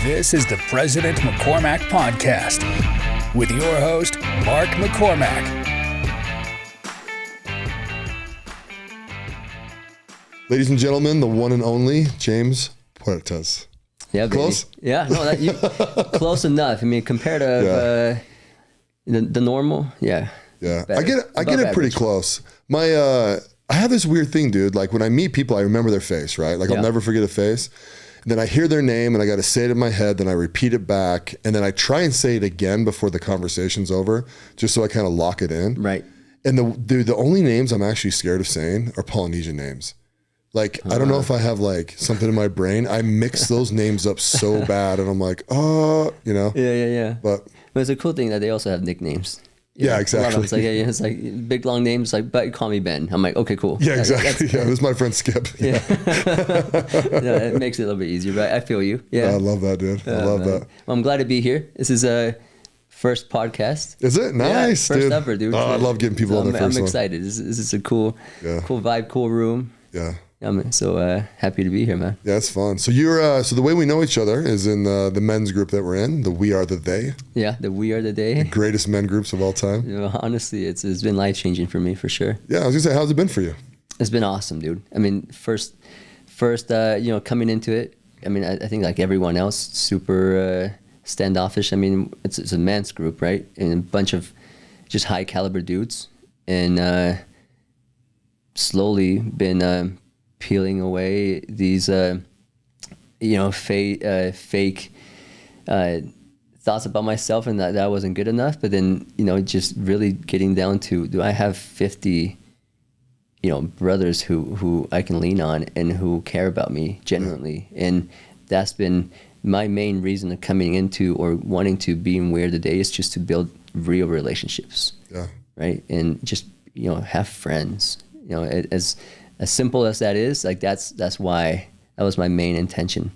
This is the President McCormack Podcast with your host, Mark McCormack. Ladies and gentlemen, the one and only James Puertas. Yeah, baby. Close? Yeah, no, close enough. I mean, compared to the normal, yeah. Yeah, Better. I get it pretty close. I have this weird thing, dude. Like when I meet people, I remember their face, right? Like I'll never forget a face. And then I hear their name and I got to say it in my head. Then I repeat it back. And then I try and say it again before the conversation's over, just so I kind of lock it in. Right. And the only names I'm actually scared of saying are Polynesian names. Like, I don't know if I have like something in my brain. I mix those names up so bad and I'm like, oh, you know? Yeah. But it's a cool thing that they also have nicknames. Yeah, exactly. It's like, it's like big long names, like, but call me Ben. I'm like, okay, cool. Yeah, exactly. Yeah, it was my friend Skip. Yeah. It makes it a little bit easier, but I feel you. Yeah. I love that, dude. I love that. Well, I'm glad to be here. This is a first podcast. Is it? Nice, first dude. ever, dude. Oh, I love getting people on their first I'm one. excited. This is a cool vibe, cool room. Yeah. I'm so happy to be here, man. Yeah, it's fun. So you're so the way we know each other is in the men's group that we're in, the We Are the They. Yeah, the We Are the They. The greatest men groups of all time. You know, honestly, it's been life changing for me for sure. Yeah, I was gonna say, how's it been for you? It's been awesome, dude. I mean, first, coming into it, I mean, I think like everyone else, super standoffish. I mean, it's a men's group, right? And a bunch of just high caliber dudes, and slowly been peeling away these, fake thoughts about myself, and that wasn't good enough. But then, just really getting down to, do I have 50, brothers who I can lean on and who care about me genuinely? And that's been my main reason of coming into or wanting to be in Where Today is just to build real relationships. Yeah. Right. And just, have friends, as simple as that is, like that's why that was my main intention.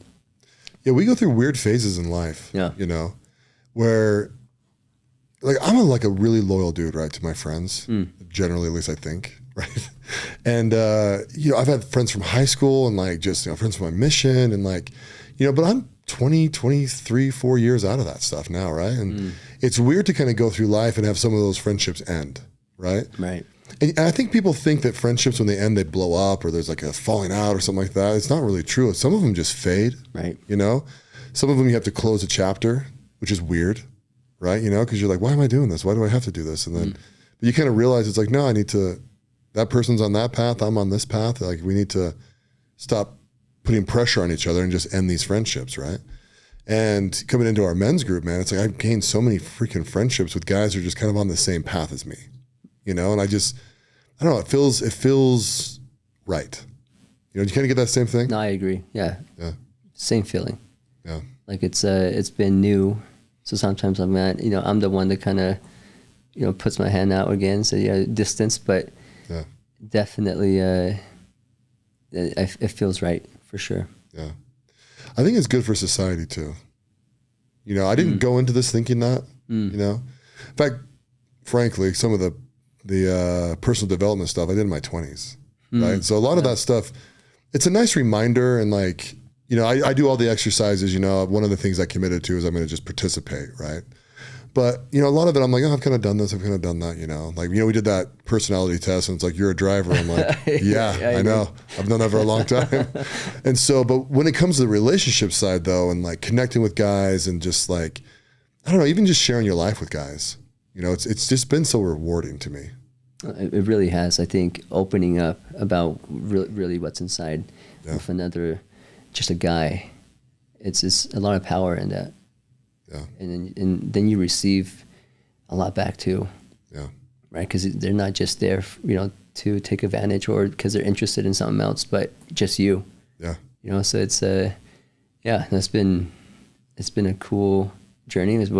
Yeah, we go through weird phases in life. Yeah. Where like I'm a really loyal dude, right, to my friends. Generally, at least I think, right? And I've had friends from high school and like just friends from my mission and like, but I'm 20, 23, 4 years out of that stuff now, right? And it's weird to kind of go through life and have some of those friendships end, right? Right. And I think people think that friendships, when they end, they blow up or there's like a falling out or something like that. It's not really true. Some of them just fade, right? Some of them you have to close a chapter, which is weird, right? Because you're like, why am I doing this? Why do I have to do this? And then, but you kind of realize it's like, no, that person's on that path. I'm on this path. Like we need to stop putting pressure on each other and just end these friendships, right? And coming into our men's group, man, it's like I've gained so many freaking friendships with guys who are just kind of on the same path as me. And I don't know, it feels right. You kind of get that same thing? No, I agree. Yeah. Same feeling. Yeah. Like it's been new. So sometimes I'm I'm the one that kind of, puts my hand out again. So distance, but definitely, it feels right for sure. Yeah. I think it's good for society too. I didn't go into this thinking that, in fact, frankly, some of the personal development stuff I did in my 20s, right? So a lot of that stuff, it's a nice reminder. And like, I do all the exercises, one of the things I committed to is I'm going to just participate, right? But, a lot of it, I'm like, oh, I've kind of done this, I've kind of done that, like, we did that personality test and it's like, you're a driver. I'm like, I know. I've done that for a long time. And so, but when it comes to the relationship side though, and like connecting with guys and just like, I don't know, even just sharing your life with guys, it's just been so rewarding to me. It really has. I think opening up about really what's inside with another, just a guy, it's a lot of power in that. Yeah. And then you receive a lot back too. Yeah. Right. Because they're not just there, to take advantage or because they're interested in something else, but just you. Yeah. So it's it's been a cool journey. It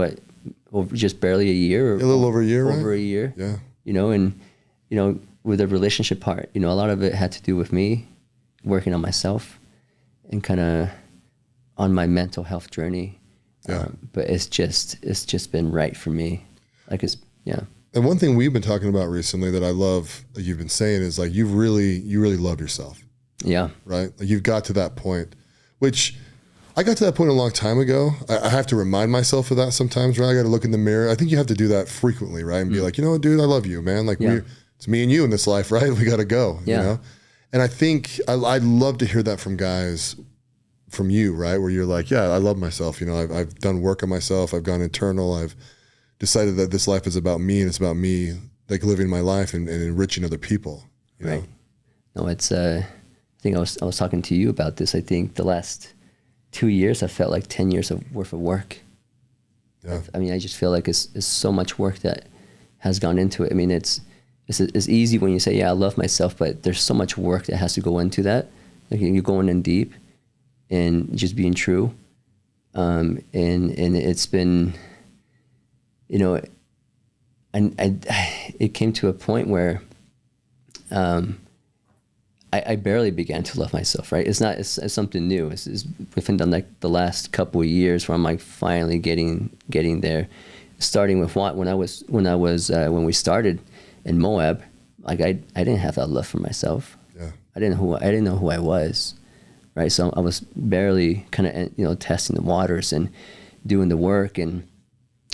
was just barely a year. A little over a year, Over right? a year. Yeah. And with the relationship part, a lot of it had to do with me working on myself and kind of on my mental health journey. Yeah. But it's just been right for me. Like And one thing we've been talking about recently that I love that you've been saying is like, you really love yourself. Yeah. Right. Like you've got to that point, which I got to that point a long time ago. I have to remind myself of that sometimes, right? I got to look in the mirror. I think you have to do that frequently, right? And be like, you know what, dude, I love you, man. Like it's me and you in this life, right? We got to go, you know? And I think I'd love to hear that from guys, from you, right? Where you're like, yeah, I love myself. You know, I've done work on myself. I've gone internal. I've decided that this life is about me, and it's about me, like living my life and enriching other people. You know? No, it's, I think I was talking to you about this. I think the last 2 years, I felt like 10 years worth of work. Yeah. I mean, I just feel like it's so much work that has gone into it. I mean, it's easy when you say, yeah, I love myself, but there's so much work that has to go into that. Like you're going in deep and just being true. And it's been, you know, and it came to a point where I barely began to love myself, right? It's something new. It's within the last couple of years where I'm like finally getting there. Starting with when we started in Moab, like I didn't have that love for myself. Yeah. I didn't know who I was, right? So I was barely kind of testing the waters and doing the work, and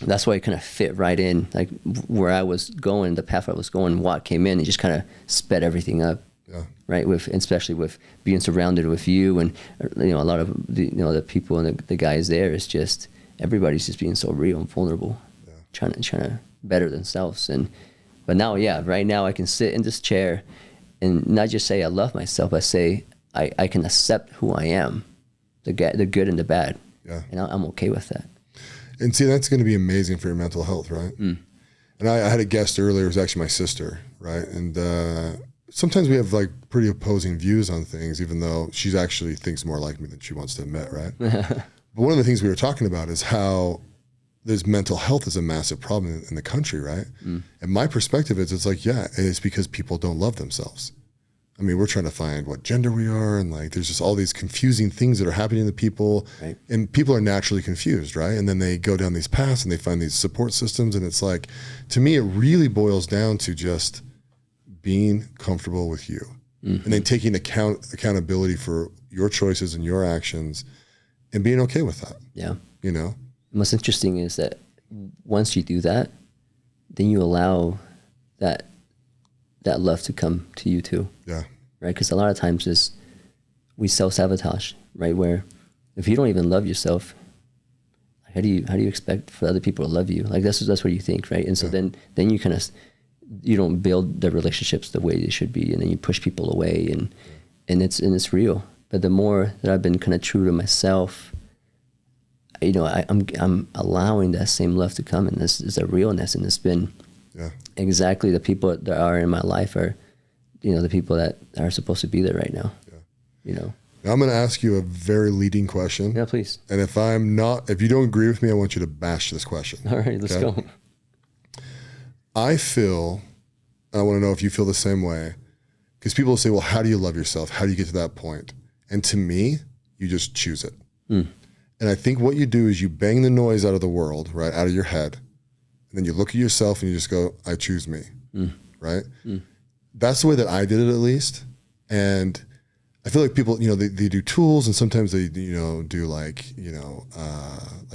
that's why it kind of fit right in, like where I was going, the path I was going. What came in and just kind of sped everything up. Yeah. Right, especially with being surrounded with you, and a lot of the people and the guys there, is just everybody's just being so real and vulnerable, trying to better themselves. But now, right now I can sit in this chair and not just say I love myself, but say I can accept who I am, the good and the bad, and I'm okay with that. And see, that's going to be amazing for your mental health, right? And I had a guest earlier. It was actually my sister, right? And sometimes we have like pretty opposing views on things, even though she actually thinks more like me than she wants to admit, right? But one of the things we were talking about is how there's mental health is a massive problem in the country, right? And my perspective is, it's like, it's because people don't love themselves. I mean, we're trying to find what gender we are, and like there's just all these confusing things that are happening to people, and people are naturally confused, right? And then they go down these paths and they find these support systems, and it's like, to me, it really boils down to just being comfortable with you, and then taking accountability for your choices and your actions, and being okay with that. Yeah. You know, what's interesting is that once you do that, then you allow that love to come to you too. Yeah. Right. Because a lot of times we self-sabotage, right? Where if you don't even love yourself, how do you expect for other people to love you? Like that's what you think, right? And so then you kind of, you don't build the relationships the way they should be, and then you push people away, and it's real. But the more that I've been kind of true to myself, I'm allowing that same love to come, and this is a realness, and it's been exactly the people that are in my life are, the people that are supposed to be there right now. Now I'm going to ask you a very leading question. Yeah, please. And if you don't agree with me, I want you to bash this question. All right, let's go. I want to know if you feel the same way, because people will say, well, how do you love yourself? How do you get to that point? And to me, you just choose it. And I think what you do is you bang the noise out of the world, right, out of your head. And then you look at yourself and you just go, I choose me, right? That's the way that I did it, at least. And I feel like people, they do tools, and sometimes they, do like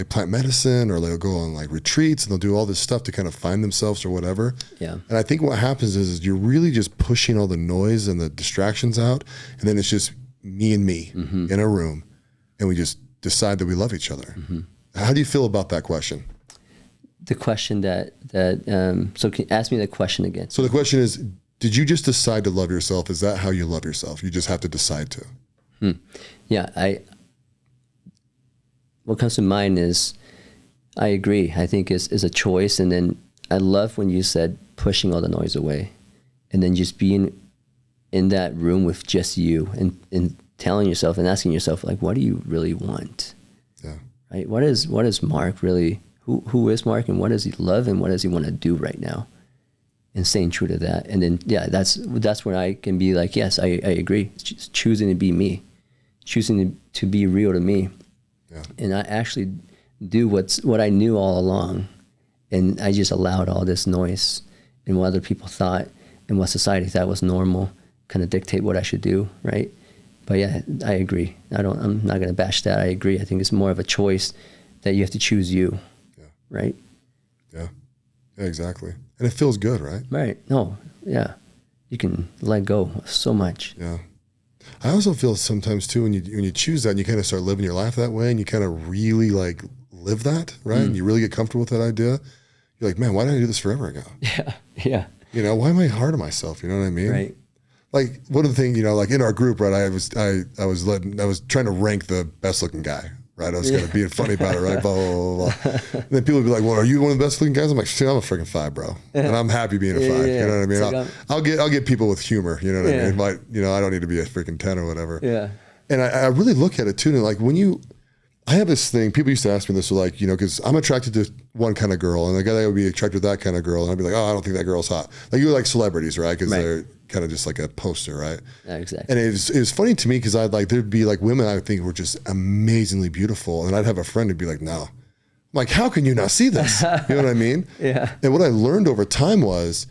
plant medicine, or they'll go on like retreats, and they'll do all this stuff to kind of find themselves or whatever. Yeah. And I think what happens is you're really just pushing all the noise and the distractions out, and then it's just me and me in a room, and we just decide that we love each other. How do you feel about that question? The question so can you ask me the question again? So the question is, did you just decide to love yourself? Is that how you love yourself? You just have to decide to. Yeah, what comes to mind is, I agree. I think is a choice. And then I love when you said pushing all the noise away, and then just being in that room with just you, and telling yourself and asking yourself, like, what do you really want? Yeah. Right. What is Mark really? Who is Mark, and what does he love, and what does he want to do right now? And staying true to that. And then, that's when I can be like, yes, I agree. It's choosing to be me, choosing to be real to me. Yeah. And I actually do what I knew all along. And I just allowed all this noise and what other people thought and what society thought was normal kind of dictate what I should do, right? But yeah, I agree. I'm not going to bash that. I agree. I think it's more of a choice that you have to choose you. Yeah. Right? Yeah. Yeah, exactly. And it feels good, right? Right. No. Yeah. You can let go of so much. Yeah. I also feel sometimes too when you choose that and you kind of start living your life that way and you kind of really like live that, right? And you really get comfortable with that idea. You're like, man, why didn't I do this forever ago? Yeah. Yeah. You know, why am I hard on myself? You know what I mean? Right. Like one of the things, you know, like in our group, right? I was trying to rank the best looking guy, right? I was kind of being funny about it, right? Blah, blah, blah, blah. And then people would be like, well, are you one of the best looking guys? I'm like, shit, I'm a freaking 5, bro. And I'm happy being a 5. You know what I mean? Like I'll get people with humor, you know what I mean? But, you know, I don't need to be a freaking 10 or whatever. Yeah. And I really look at it too. And like I have this thing, people used to ask me this, like, you know, because I'm attracted to one kind of girl and the guy would be attracted to that kind of girl. And I'd be like, oh, I don't think that girl's hot. Like you like celebrities, right? Because they're kind of just like a poster, right? Yeah, exactly. And it was funny to me because there'd be like women I would think were just amazingly beautiful. And I'd have a friend who'd be like, no. I'm like, how can you not see this? You know what I mean? Yeah. And what I learned over time was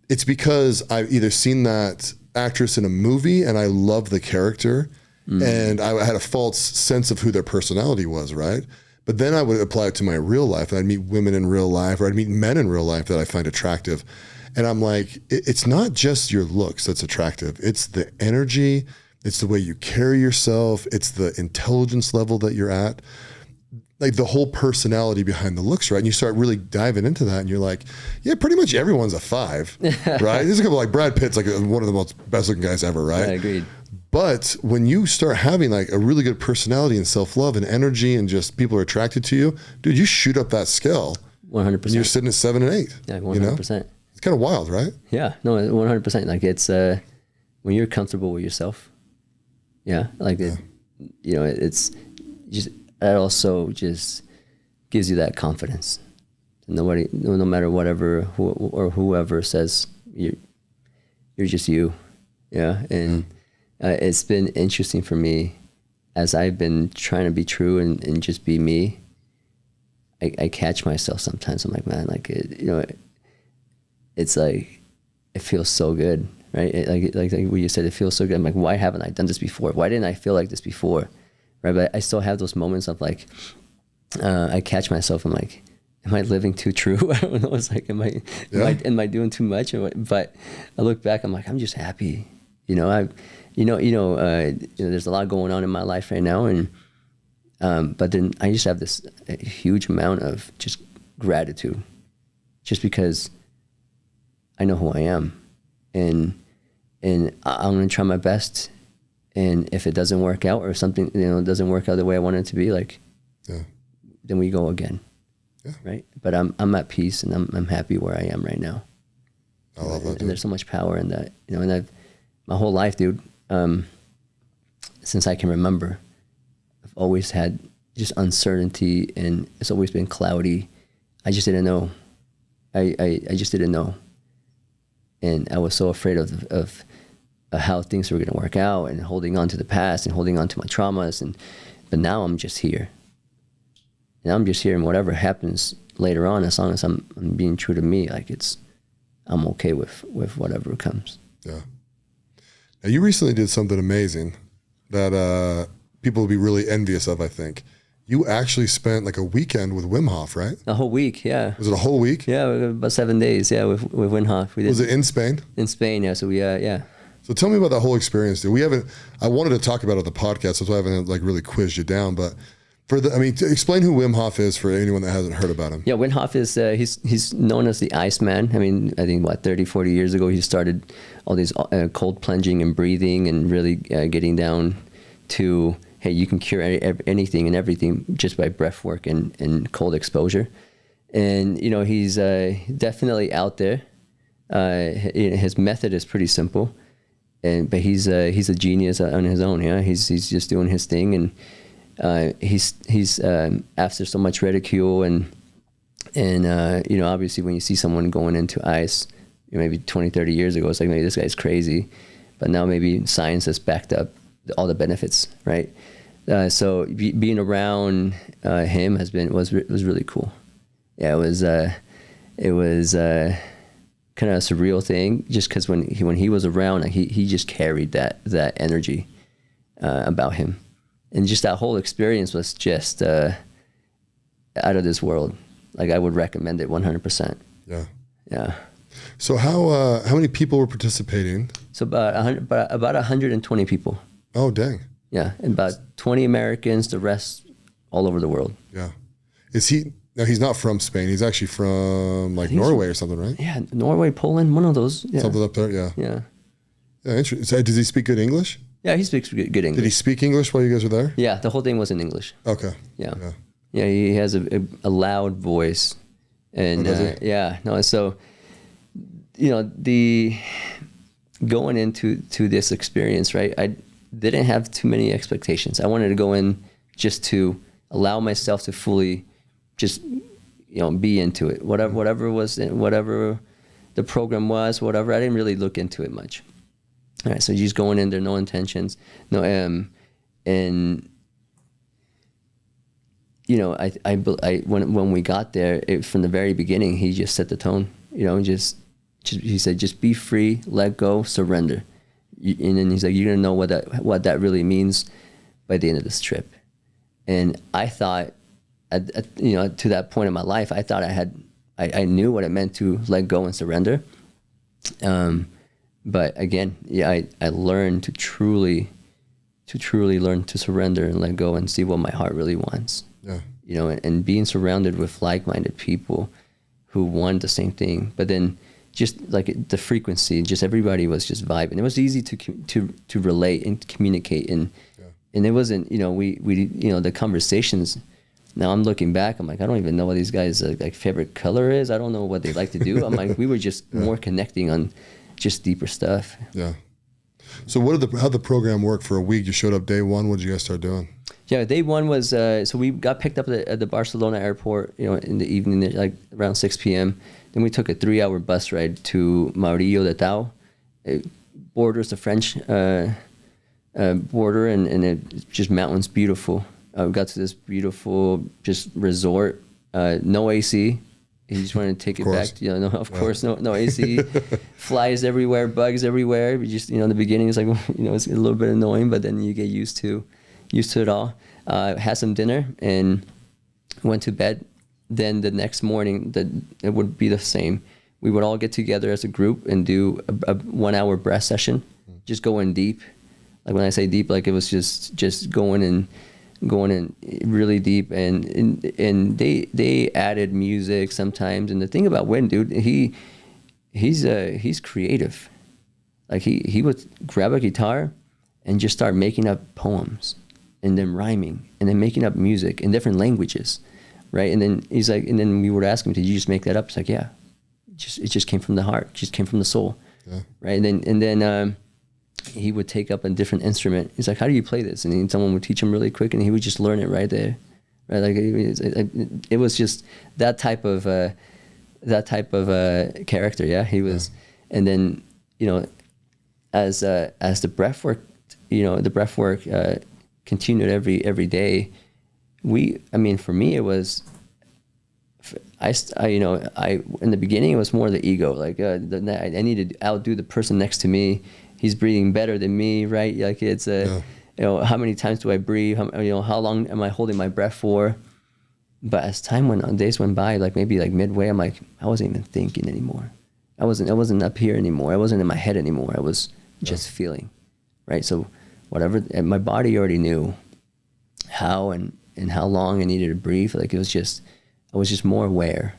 it's because I've either seen that actress in a movie and I love the character and I had a false sense of who their personality was, right? But then I would apply it to my real life and I'd meet women in real life or I'd meet men in real life that I find attractive. And I'm like, it's not just your looks that's attractive. It's the energy. It's the way you carry yourself. It's the intelligence level that you're at. Like the whole personality behind the looks, right? And you start really diving into that and you're like, yeah, pretty much everyone's a 5, right? There's a couple like Brad Pitt's like one of the most best looking guys ever, right? I agreed. But when you start having like a really good personality and self-love and energy and just people are attracted to you, dude, you shoot up that scale. 100%. And you're sitting at 7 and 8. Yeah, 100%. You know? It's kind of wild, right? Yeah, no, 100%. Like it's when you're comfortable with yourself. Yeah, like it, you know, it's just that also just gives you that confidence. Nobody, no matter whoever says you're just you. Yeah, and it's been interesting for me as I've been trying to be true and just be me. I catch myself sometimes. I'm like, man, like you know. It's like, it feels so good, right? Like what you said, it feels so good. I'm like, why haven't I done this before? Why didn't I feel like this before, right? But I still have those moments of like, I catch myself. I'm like, am I living too true? I don't know. It's like, am I doing too much? But I look back, I'm like, I'm just happy. You know, there's a lot going on in my life right now, and but then I just have this huge amount of just gratitude, just because I know who I am, and I'm gonna try my best. And if it doesn't work out or something, you know, doesn't work out the way I want it to be, like, then we go again, right? But I'm at peace and I'm happy where I am right now. I love that. And there's so much power in that, you know. And I've my whole life, dude, since I can remember, I've always had just uncertainty, and it's always been cloudy. I just didn't know. I just didn't know. And I was so afraid of how things were going to work out, and holding on to the past and holding on to my traumas. But now I'm just here. And I'm just here, and whatever happens later on, as long as I'm being true to me, like I'm okay with whatever comes. Yeah. Now you recently did something amazing that people will be really envious of, I think. You actually spent like a weekend with Wim Hof, right? A whole week, yeah. Was it a whole week? Yeah, about 7 days, yeah, with Wim Hof. We did. Was it in Spain? In Spain, yeah. So we, yeah. So tell me about that whole experience, dude. I wanted to talk about it on the podcast, so I haven't like really quizzed you down, but explain who Wim Hof is for anyone that hasn't heard about him. Yeah, Wim Hof is, he's known as the Iceman. I mean, I think 30, 40 years ago, he started all these cold plunging and breathing and really getting down to, hey, you can cure anything and everything just by breath work and cold exposure. And, you know, he's definitely out there. His method is pretty simple, but he's a genius on his own. Yeah, he's just doing his thing, and he's after so much ridicule and you know, obviously when you see someone going into ice, you know, maybe 20, 30 years ago, it's like, maybe this guy's crazy, but now maybe science has backed up all the benefits, right? So being around him was really cool. Yeah, it was kind of a surreal thing, just because when he was around, like, he just carried that energy, about him. And just that whole experience was just out of this world. Like, I would recommend it 100%. Yeah. Yeah. So how many people were participating? So about 120 people. Oh, dang. Yeah, and about 20 Americans, the rest all over the world. Yeah. Now he's not from Spain. He's actually from like Norway or something, right? Yeah, Norway, Poland, one of those. Yeah. Something up there, yeah. Yeah. Yeah, interesting. So, does he speak good English? Yeah, he speaks good English. Did he speak English while you guys were there? Yeah, the whole thing was in English. Okay. Yeah. Yeah, he has a loud voice. And so, going into this experience, right, I didn't have too many expectations. I wanted to go in just to allow myself to fully just, be into it. Whatever the program was, whatever, I didn't really look into it much. All right, so just going in there, no intentions, and when we got there, from the very beginning, he just set the tone. He said, just be free, let go, surrender. And then he's like, you're gonna know what that really means by the end of this trip. And I thought, to that point in my life, I thought I knew what it meant to let go and surrender. But again, I learned to truly learn to surrender and let go and see what my heart really wants. Yeah. And being surrounded with like-minded people who want the same thing, but then just like the frequency, just everybody was just vibing. It was easy to relate and communicate, and it wasn't, we the conversations. Now I'm looking back, I'm like, I don't even know what these guys' like favorite color is. I don't know what they like to do. I'm like, we were just more connecting on just deeper stuff. Yeah. So how'd the program work for a week? You showed up day one. What did you guys start doing? Yeah, day one was, so we got picked up at the Barcelona airport, in the evening, like around 6 p.m. Then we took a 3-hour bus ride to Maurillo de Tao. It borders the French border, and it's just mountains, beautiful. We got to this beautiful just resort, no AC. He just wanted to take it back. Of course, no AC. Flies everywhere, bugs everywhere. We just, in the beginning, it's like, it's a little bit annoying, but then you get used to it all. Had some dinner and went to bed. Then the next morning, it would be the same. We would all get together as a group and do a 1-hour breath session, just going deep. Like when I say deep, like it was just going in really deep, and they added music sometimes. And the thing about Win, dude, he's creative. Like he would grab a guitar and just start making up poems, and then rhyming, and then making up music in different languages, right? And then he's like, and then we would ask him, did you just make that up? It's like, yeah, it just came from the heart, just came from the soul, right? And then he would take up a different instrument. He's like, how do you play this? And then someone would teach him really quick, and he would just learn it right there, right? Like it was just that type of character. Yeah, he was. And then as the breath work, continued every day. For me, it was. I in the beginning, it was more the ego. Like I need to outdo the person next to me. He's breathing better than me, right? Like it's how many times do I breathe? How long am I holding my breath for? But as days went by, like maybe like midway, I'm like, I wasn't even thinking anymore. I wasn't up here anymore. I wasn't in my head anymore. I was just feeling, right? So whatever, and my body already knew how and how long I needed to breathe. Like I was just more aware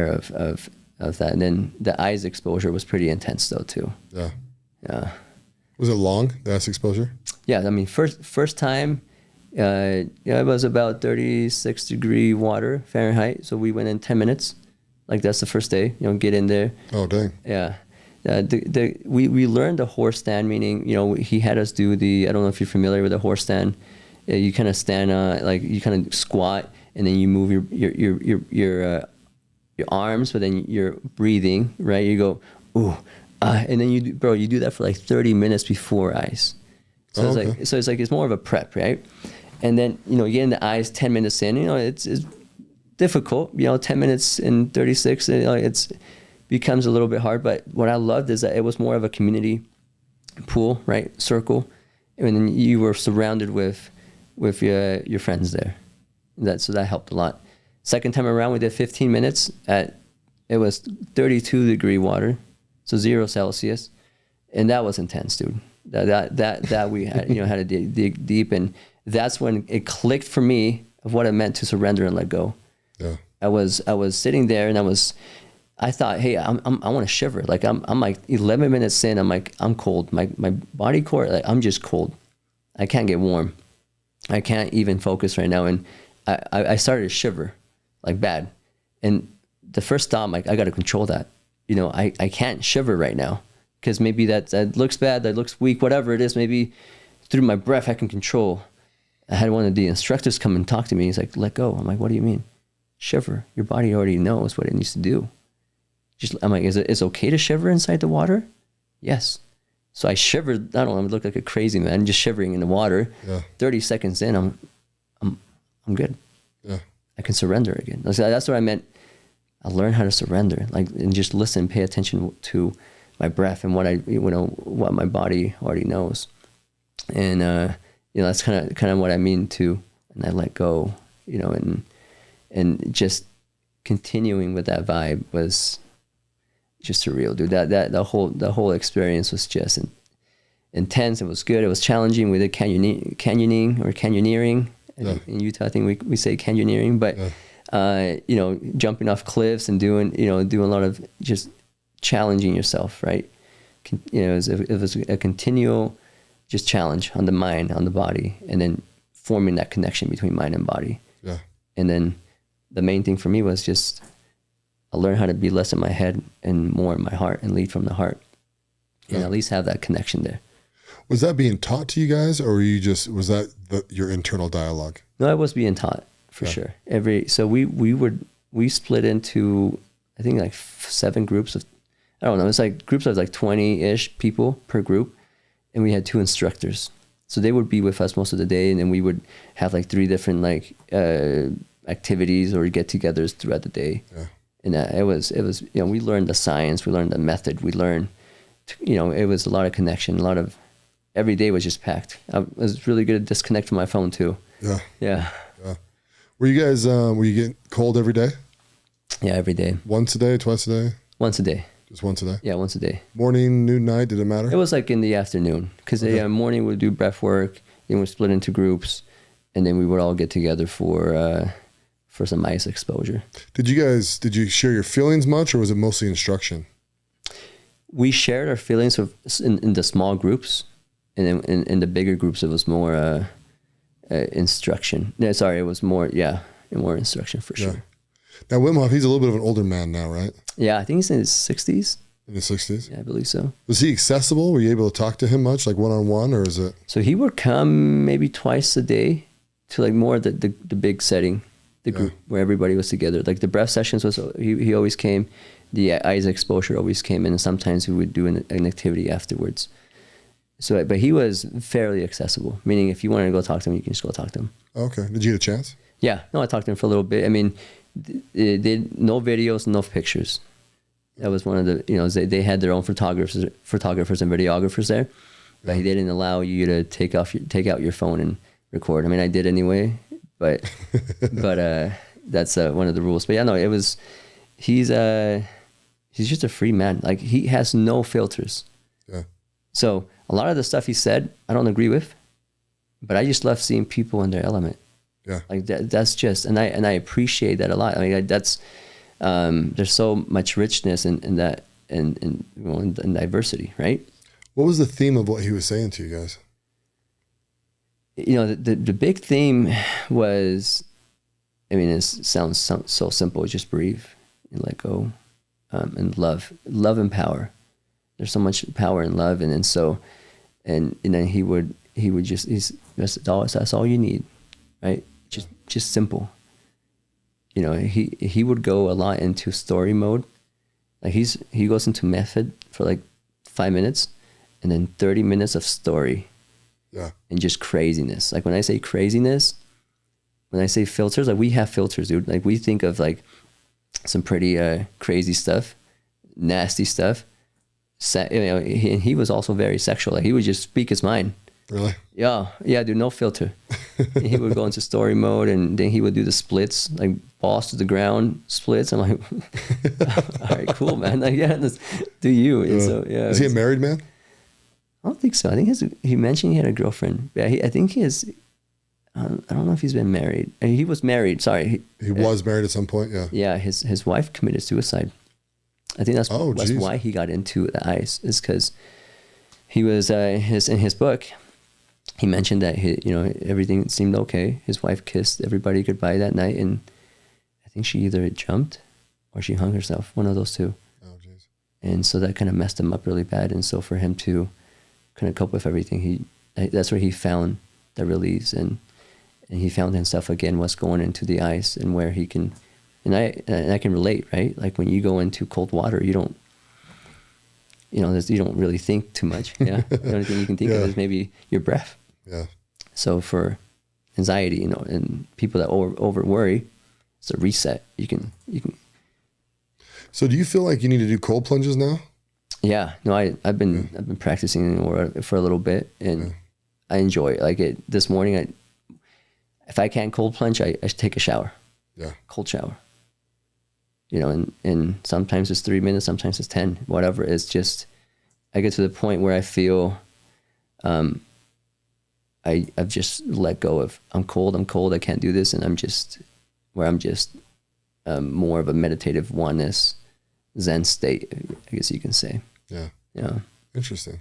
of that. And then the eyes exposure was pretty intense though too. Yeah. Was it long, the ice exposure? Yeah, first time, it was about 36 degree water Fahrenheit. So we went in 10 minutes. Like that's the first day, get in there. Oh, dang. Yeah. We learned the horse stand, meaning, he had us do I don't know if you're familiar with a horse stand. You kind of stand, like you kind of squat, and then you move your arms, but then you're breathing, right? You go, ooh, and then you do that for like 30 minutes before ice. So it's more of a prep, right? And then, you get in the ice 10 minutes in, it's difficult, 10 minutes and 36, it's becomes a little bit hard. But what I loved is that it was more of a community pool, right? Circle. and then you were surrounded with your friends there. So that helped a lot. Second time around, we did 15 minutes it was 32-degree water, so 0 Celsius, and that was intense, dude. That we had, had to dig deep, and that's when it clicked for me of what it meant to surrender and let go. Yeah. I was sitting there, and I thought, hey, I want to shiver. Like I'm like 11 minutes in, I'm like, I'm cold. My body core, like I'm just cold. I can't get warm. I can't even focus right now, and I started to shiver, like bad. And the first thought, I'm like, I got to control that. I can't shiver right now because maybe that looks bad, that looks weak, whatever it is. Maybe through my breath, I can control. I had one of the instructors come and talk to me. He's like, let go. I'm like, what do you mean? Shiver. Your body already knows what it needs to do. I'm like, is it okay to shiver inside the water? Yes. So I shivered. I don't know. I look like a crazy man, just shivering in the water. Yeah. 30 seconds in, I'm good. Yeah. I can surrender again. That's what I meant. I learned how to surrender, and just listen, pay attention to my breath and what my body already knows. And that's kind of what I mean too. And I let go, and just continuing with that vibe was just surreal, dude. The whole experience was just intense. It was good. It was challenging. We did canyoning or canyoneering. Yeah. In Utah, I think we say canyoneering, but jumping off cliffs and doing a lot of just challenging yourself, right? It was a continual just challenge on the mind, on the body, and then forming that connection between mind and body. Yeah. And then the main thing for me was just I learned how to be less in my head and more in my heart and lead from the heart, and at least have that connection there. Was that being taught to you guys, or was that your internal dialogue? No, I was being taught for sure. So we split into, I think, like 7 groups of, I don't know, it's like groups of like 20-ish people per group, and we had 2 instructors. So they would be with us most of the day, and then we would have like 3 different like activities or get-togethers throughout the day. Yeah. And it was we learned the science, we learned the method, we learned, it was a lot of connection, every day was just packed. I was really good at disconnect from my phone too. Yeah. Yeah. Yeah. Were you guys, were you getting cold every day? Yeah, every day. Once a day, twice a day? Once a day. Just once a day? Yeah, once a day. Morning, noon, night, did it matter? It was like in the afternoon, because morning we'd do breath work, then we'd split into groups, and then we would all get together for some ice exposure. Did you share your feelings much, or was it mostly instruction? We shared our feelings in the small groups, and then in the bigger groups it was more instruction. No, sorry, it was more instruction for sure. Now Wim Hof, he's a little bit of an older man now, right? Yeah, I think he's in his 60s. In his 60s? Yeah, I believe so. Was he accessible? Were you able to talk to him much, like one-on-one, or is it? So he would come maybe twice a day to like more the big setting, the group where everybody was together. Like the breath sessions he always came, the eyes exposure always came in, and sometimes we would do an activity afterwards. So, but he was fairly accessible, meaning if you wanted to go talk to him, you can just go talk to him. Okay. Did you get a chance? Yeah. No, I talked to him for a little bit. I mean, no videos, no pictures. That was one of the, they had their own photographers and videographers there, but they didn't allow you to take out your phone and record. I mean, I did anyway, but that's one of the rules. But yeah, no, he's just a free man. Like he has no filters. Yeah. So a lot of the stuff he said, I don't agree with, but I just love seeing people in their element. Yeah. Like that's just, and I appreciate that a lot. I mean, that's, there's so much richness in that, and diversity, right? What was the theme of what he was saying to you guys? The big theme was, I mean, it sounds so simple. Just breathe and let go, and love and power. There's so much power in love, and then he would just that's all you need, right? Just simple. He would go a lot into story mode. Like he goes into method for like 5 minutes, and then 30 minutes of story. Yeah. And just craziness. Like when I say craziness, when I say filters, like we have filters, dude. Like we think of like some pretty crazy stuff, nasty stuff. He was also very sexual. Like he would just speak his mind. Really? Yeah, dude, no filter. He would go into story mode, and then he would do the splits, like balls to the ground splits. I'm like, all right, cool, man. Like, yeah, let's do you. And so, yeah. Is he a married man? I don't think so. I think he mentioned he had a girlfriend. Yeah, I think he has. I don't know if he's been married. He was married. Sorry, he was married at some point. Yeah. Yeah, his wife committed suicide. I think that's why he got into the ice, is because he was in his book. He mentioned that everything seemed okay. His wife kissed everybody goodbye that night, and I think she either jumped or she hung herself. One of those two. Oh, jeez. And so that kind of messed him up really bad. And so for him to kind of cope with everything, that's where he found the release, and he found himself again was going into the ice, and where he can, and I can relate, right? Like when you go into cold water, you don't really think too much. Yeah, the only thing you can think of is maybe your breath. Yeah. So for anxiety, and people that over worry, it's a reset. You can. So do you feel like you need to do cold plunges now? Yeah. No, I've been practicing for a little bit, and I enjoy it. Like this morning, if I can't cold plunge, I take a shower. Yeah. Cold shower. And sometimes it's 3 minutes, sometimes it's 10, whatever. It's just, I get to the point where I feel, I've just let go of, I'm cold, I can't do this. And I'm just more of a meditative oneness, Zen state, I guess you can say. Yeah. Yeah. Interesting.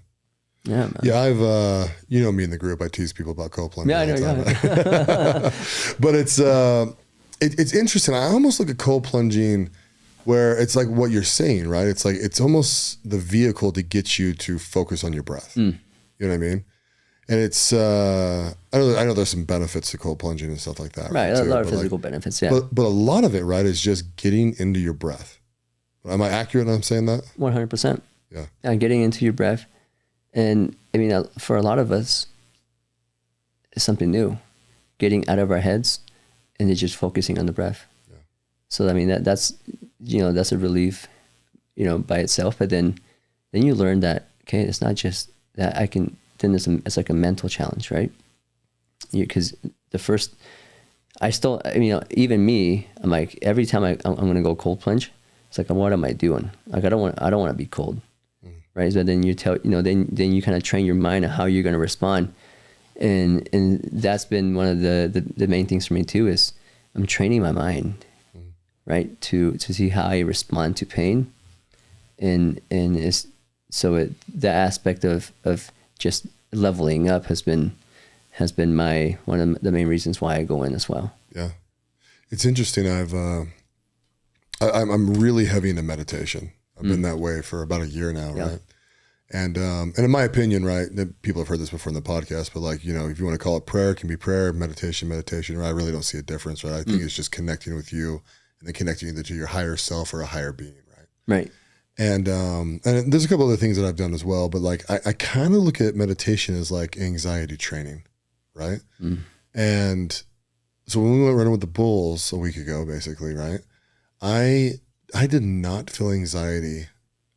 Yeah, man. Yeah, I've me in the group, I tease people about cold plunging. Yeah, I know. Yeah. But it's interesting. I almost look at cold plunging where it's like what you're saying, right? It's like it's almost the vehicle to get you to focus on your breath. You know what I mean? And it's I know there's some benefits to cold plunging and stuff like that. Right, a lot of physical benefits. Yeah, but a lot of it, right, is just getting into your breath. Am I accurate when I'm saying that? 100%. Yeah. Yeah, getting into your breath. And I mean, for a lot of us, it's something new, getting out of our heads and then just focusing on the breath. Yeah. So, I mean, that's a relief, by itself. But then you learn that, okay, it's not just that it's like a mental challenge, right? Because even me, I'm like, every time I'm going to go cold plunge, it's like, what am I doing? Like, I don't want to be cold. Right. So then then you kind of train your mind on how you're going to respond. And that's been one of the main things for me too, is I'm training my mind, right. To see how I respond to pain. And the aspect of just leveling up has been one of the main reasons why I go in as well. Yeah. It's interesting. I'm really heavy into meditation. I've been that way for about a year now, right? And in my opinion, right, people have heard this before in the podcast, but like, if you want to call it prayer, it can be prayer, meditation, right? I really don't see a difference, right? I think it's just connecting with you and then connecting either to your higher self or a higher being, right? Right. And there's a couple other things that I've done as well, but like I kind of look at meditation as like anxiety training, right? And so when we went running with the bulls a week ago, basically, right? I did not feel anxiety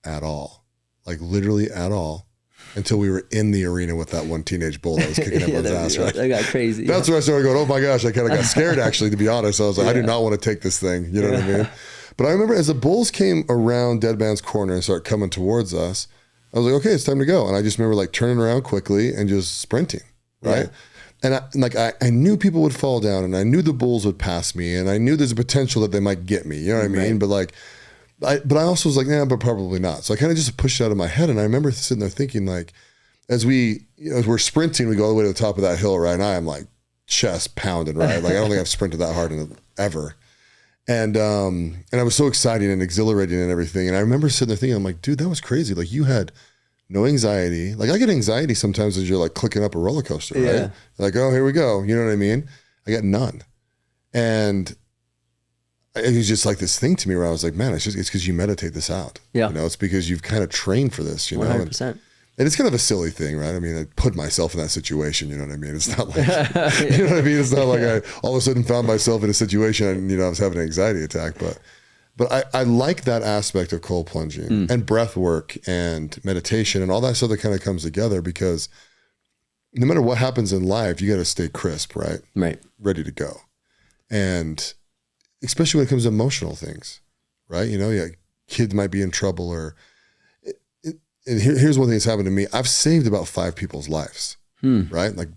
at all, like literally at all, until we were in the arena with that one teenage bull that was kicking everyone's ass, right? That got crazy. That's where I started going, oh my gosh, I kind of got scared actually, to be honest. I was like, I do not want to take this thing, you know what I mean? But I remember as the bulls came around Dead Man's Corner and started coming towards us, I was like, okay, it's time to go. And I just remember like turning around quickly and just sprinting, right? Yeah. And I knew people would fall down, and I knew the bulls would pass me, and I knew there's a potential that they might get me. You know what I mean? Right. But I also was like, nah, but probably not. So I kind of just pushed it out of my head. And I remember sitting there thinking, like, as we're sprinting, we go all the way to the top of that hill, right? And I am like chest pounding, right? Like I don't think I've sprinted that hard ever. And I was so excited and exhilarating and everything. And I remember sitting there thinking, I'm like, dude, that was crazy. Like you had no anxiety. Like I get anxiety sometimes as you're like clicking up a roller coaster, right? Yeah. Like, oh, here we go. You know what I mean? I got none. And it was just like this thing to me where I was like, man, it's because you meditate this out. Yeah. It's because you've kind of trained for this, 100%. And it's kind of a silly thing, right? I mean, I put myself in that situation, you know what I mean? It's not like, you know what I mean? It's not like I all of a sudden found myself in a situation and, I was having an anxiety attack, but I like that aspect of cold plunging and breath work and meditation and all that stuff that kind of comes together because, no matter what happens in life, you got to stay crisp, right? Right. Ready to go. And especially when it comes to emotional things, right? You know, yeah, kids might be in trouble or, and here's one thing that's happened to me. I've saved about 5 people's lives, right? Like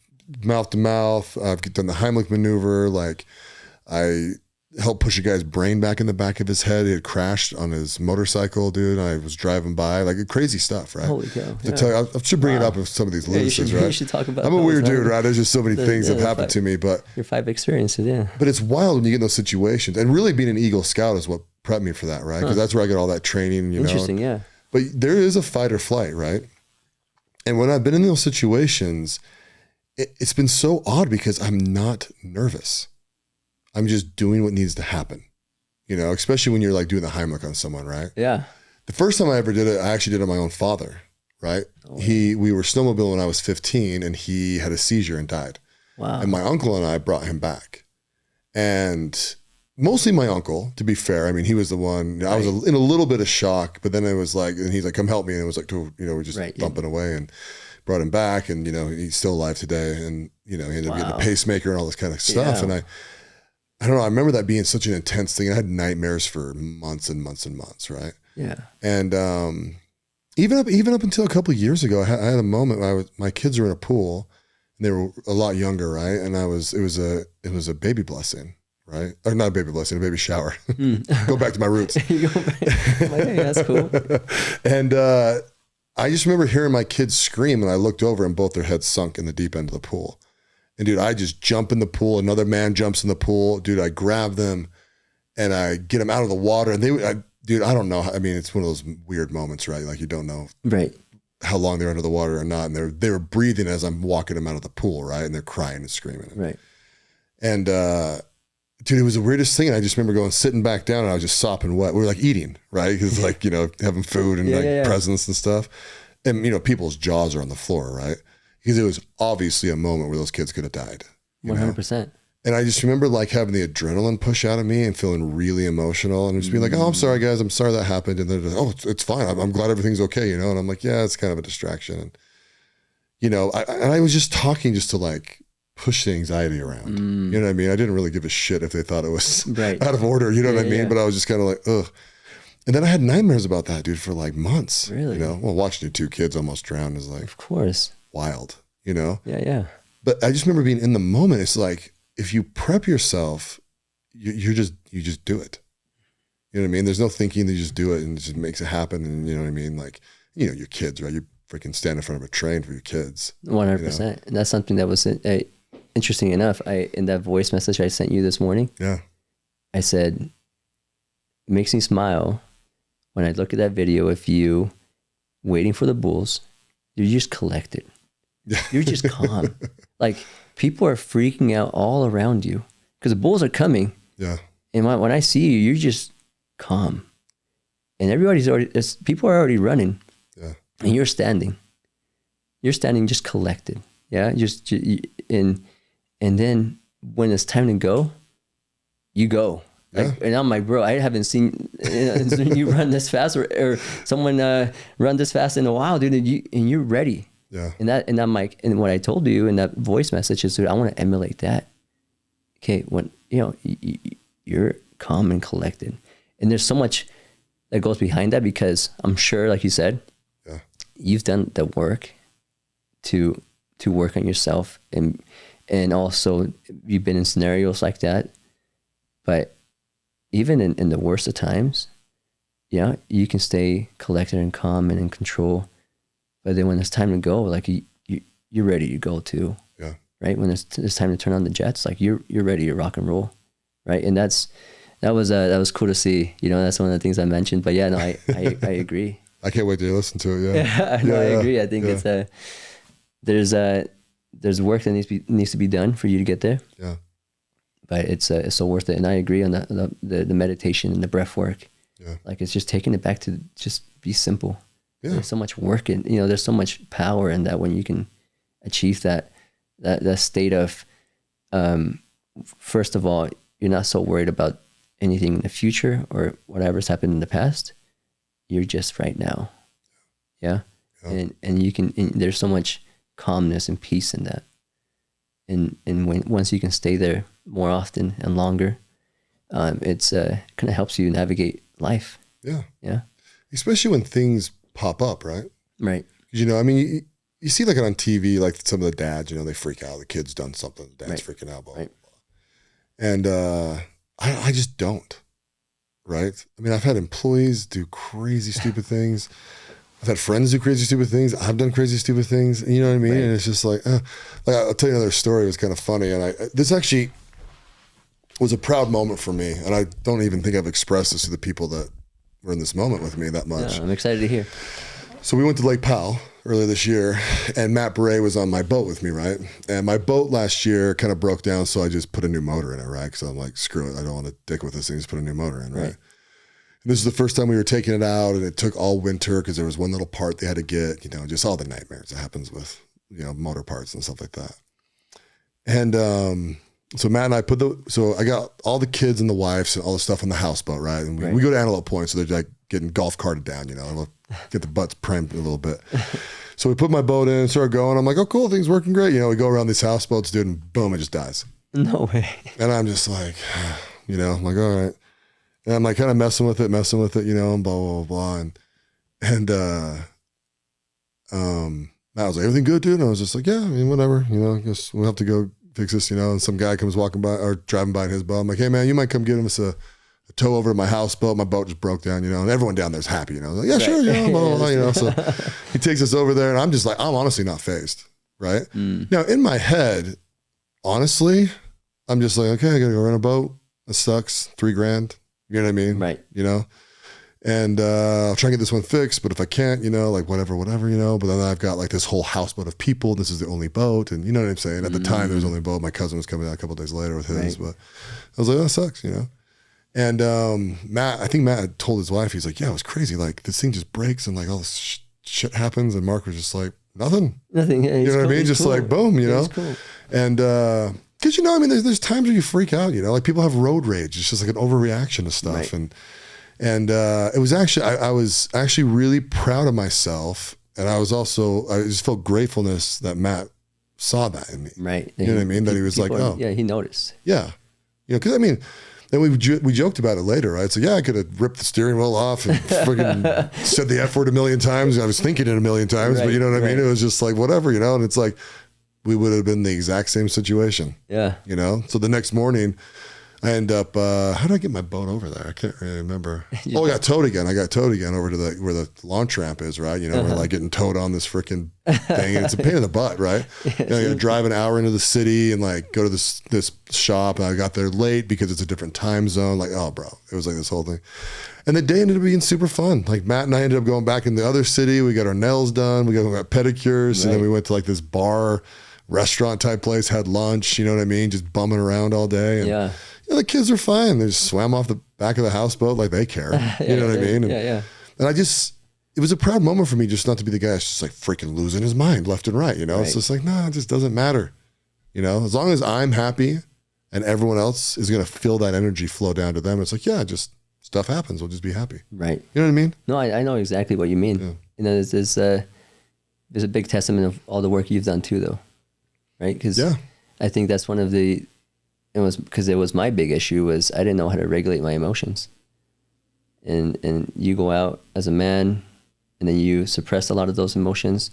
mouth to mouth. I've done the Heimlich maneuver. Like I helped push a guy's brain back in the back of his head. He had crashed on his motorcycle, dude. I was driving by, like crazy stuff, right? Holy cow. To tell you, I should bring it up with some of these Lewis's, right? You should talk about I'm a weird dude, right? There's just so many things that happened to me, but your 5 experiences, yeah. But it's wild when you get in those situations, and really being an Eagle Scout is what prepped me for that, right? Because that's where I got all that training, you know. Interesting, yeah. But there is a fight or flight, right? And when I've been in those situations, it's been so odd because I'm not nervous. I'm just doing what needs to happen, you know, especially when you're like doing the Heimlich on someone, right? Yeah. The first time I ever did it, I actually did it on my own father, right? Oh. We were snowmobiling when I was 15 and he had a seizure and died. Wow. And my uncle and I brought him back. And mostly my uncle, to be fair. I mean, he was the one, I was in a little bit of shock, but then it was like, and he's like, come help me. And it was like, you know, we're just thumping away and brought him back. And, you know, he's still alive today. And, you know, he ended up getting a pacemaker and all this kind of stuff. Yeah. And I don't know, I remember that being such an intense thing. I had nightmares for months and months and months, right? Yeah. And even up until a couple of years ago, I had a moment where my kids were in a pool and they were a lot younger, right? And it was a baby blessing. Right? Or not a baby blessing, a baby shower. Go back to my roots. You go back. Hey, that's cool. And I just remember hearing my kids scream and I looked over and both their heads sunk in the deep end of the pool. And dude, I just jump in the pool. Another man jumps in the pool. Dude, I grab them and I get them out of the water. And dude, I don't know. I mean, it's one of those weird moments, right? Like you don't know how long they're under the water or not. And they were breathing as I'm walking them out of the pool, right? And they're crying and screaming. Right. And, dude, it was the weirdest thing. And I just remember sitting back down and I was just sopping wet. We were like eating, right? Because like, you know, having food and presents and stuff. And, you know, people's jaws are on the floor, right? Because it was obviously a moment where those kids could have died. 100%. And I just remember like having the adrenaline push out of me and feeling really emotional and just being like, oh, I'm sorry, guys. I'm sorry that happened. And they're just, oh, it's fine. I'm glad everything's okay, you know? And I'm like, yeah, it's kind of a distraction. And, you know, I was just talking just to like, push the anxiety around. You know what I mean? I didn't really give a shit if they thought it was out of order. You know what I mean? But I was just kind of like, ugh. And then I had nightmares about that, dude, for like months. Really? You know, well, watching your 2 kids almost drown is like, of course, wild, you know? Yeah. But I just remember being in the moment. It's like, if you prep yourself, you just do it. You know what I mean? There's no thinking, you just do it and it just makes it happen. And you know what I mean? Like, you know, your kids, right? You freaking stand in front of a train for your kids. 100%. You know? And that's something that was interesting enough. In that voice message I sent you this morning, I said, it makes me smile when I look at that video of you waiting for the bulls. You're just collected. You're just calm. Like people are freaking out all around you because the bulls are coming. Yeah. And when I see you, you're just calm. And people are already running. Yeah. And you're standing. You're standing just collected. Yeah. And then when it's time to go, you go. Like, and I'm like, bro, I haven't seen you run this fast or someone run this fast in a while, dude. And you're ready. Yeah. And I'm like, and what I told you in that voice message is, dude, I want to emulate that. Okay, when you know you're calm and collected, and there's so much that goes behind that because I'm sure, like you said, you've done the work to work on yourself and also you've been in scenarios like that. But even in the worst of times, you can stay collected and calm and in control. But then when it's time to go, like you're ready to go too. Yeah. Right. When it's time to turn on the jets, like you're ready to rock and roll. Right. And that was cool to see. You know, that's one of the things I mentioned. But yeah, no, I agree. I can't wait to listen to it. Yeah. I agree. I think it's there's work that needs to be done for you to get there. Yeah. But it's so worth it. And I agree on the meditation and the breath work. Yeah. Like it's just taking it back to just be simple. Yeah. There's so much work in, there's so much power in that when you can achieve that state of, first of all, you're not so worried about anything in the future or whatever's happened in the past. You're just right now. Yeah. And you can, there's so much calmness and peace in that. And once you can stay there more often and longer, it's kind of helps you navigate life. Yeah. Yeah. Especially when things pop up, right? Right. You know, I mean, you see like it on TV, like some of the dads, you know, they freak out. The kid's done something. The dad's freaking out. Blah, blah, blah. And I just don't. Right? I mean, I've had employees do crazy, stupid things. I've had friends do crazy, stupid things. I've done crazy, stupid things. You know what I mean? Right. And it's just like I'll tell you another story. It was kind of funny. And this actually was a proud moment for me. And I don't even think I've expressed this to the people that were in this moment with me that much. Yeah, I'm excited to hear. So we went to Lake Powell earlier this year, and Matt Beret was on my boat with me, right? And my boat last year kind of broke down, so I just put a new motor in it, right? Because I'm like, screw it, I don't want to dick with this thing, just put a new motor in, right? And this is the first time we were taking it out, and it took all winter because there was one little part they had to get, you know, just all the nightmares that happens with, you know, motor parts and stuff like that. And so Matt and I so I got all the kids and the wives and all the stuff on the houseboat, right? And we go to Antelope Point, so they're like getting golf carted down, you know, and we'll get the butts primed a little bit. So we put my boat in, started going. I'm like, oh, cool, things working great. You know, we go around these houseboats, dude, and boom, it just dies. No way. And I'm just like, you know, I'm like, all right. And I'm like kind of messing with it, you know, and blah, blah, blah. And Matt was like, everything good, dude? And I was just like, yeah, I mean, whatever, you know, I guess we'll have to go fix this, you know. And some guy comes walking by or driving by in his boat. I'm like, hey, man, you might come give us a tow over to my houseboat. My boat just broke down, you know, and everyone down there's happy, you know. Like, yeah, sure, you know, blah, blah, blah, you know. So he takes us over there, and I'm just like, I'm honestly not fazed, right? Now, in my head, honestly, I'm just like, okay, I gotta go rent a boat. It sucks, $3,000. You know what I mean? Right. You know? And I'll try and get this one fixed, but if I can't, you know, like whatever, you know. But then I've got like this whole houseboat of people. This is the only boat, and you know what I'm saying? At the time, there was only a boat. My cousin was coming out a couple of days later with his, but I was like, oh, that sucks, you know? And I think Matt had told his wife, he's like, yeah, it was crazy. Like this thing just breaks and like all this shit happens. And Mark was just like, nothing. Yeah, you know what I mean? Just cool. Like, boom, you know? Cool. And because, you know, I mean, there's times where you freak out, you know, like people have road rage. It's just like an overreaction to stuff. Right. And it was actually, I was actually really proud of myself. And I just felt gratefulness that Matt saw that in me. Right. You know what I mean? That he was like, oh. Yeah, he noticed. Yeah. You know, because I mean, then we joked about it later, right? So yeah, I could have ripped the steering wheel off and freaking said the F word a million times. I was thinking it a million times, but you know what I mean? It was just like, whatever, you know? And it's like, we would have been the exact same situation. Yeah. You know? So the next morning, I end up, how did I get my boat over there? I can't really remember. I got towed again. I got towed again over to where the launch ramp is, right? You know, we're like getting towed on this freaking thing. And it's a pain in the butt, right? You know, you gotta drive an hour into the city and like go to this shop. And I got there late because it's a different time zone. Like, oh, bro, it was like this whole thing. And the day ended up being super fun. Like Matt and I ended up going back in the other city. We got our nails done. We got pedicures. Right. And then we went to like this bar, restaurant type place, had lunch, you know what I mean? Just bumming around all day. And, yeah. You know, the kids are fine. They just swam off the back of the houseboat like they care. You know what I mean? And, and it was a proud moment for me just not to be the guy that's just like freaking losing his mind left and right. You know, It's just like, no, it just doesn't matter. You know, as long as I'm happy and everyone else is going to feel that energy flow down to them, it's like, yeah, just stuff happens. We'll just be happy. Right. You know what I mean? No, I know exactly what you mean. Yeah. You know, there's a big testament of all the work you've done too, though. Right. Because I think that's one of it was my big issue was I didn't know how to regulate my emotions. And you go out as a man and then you suppress a lot of those emotions.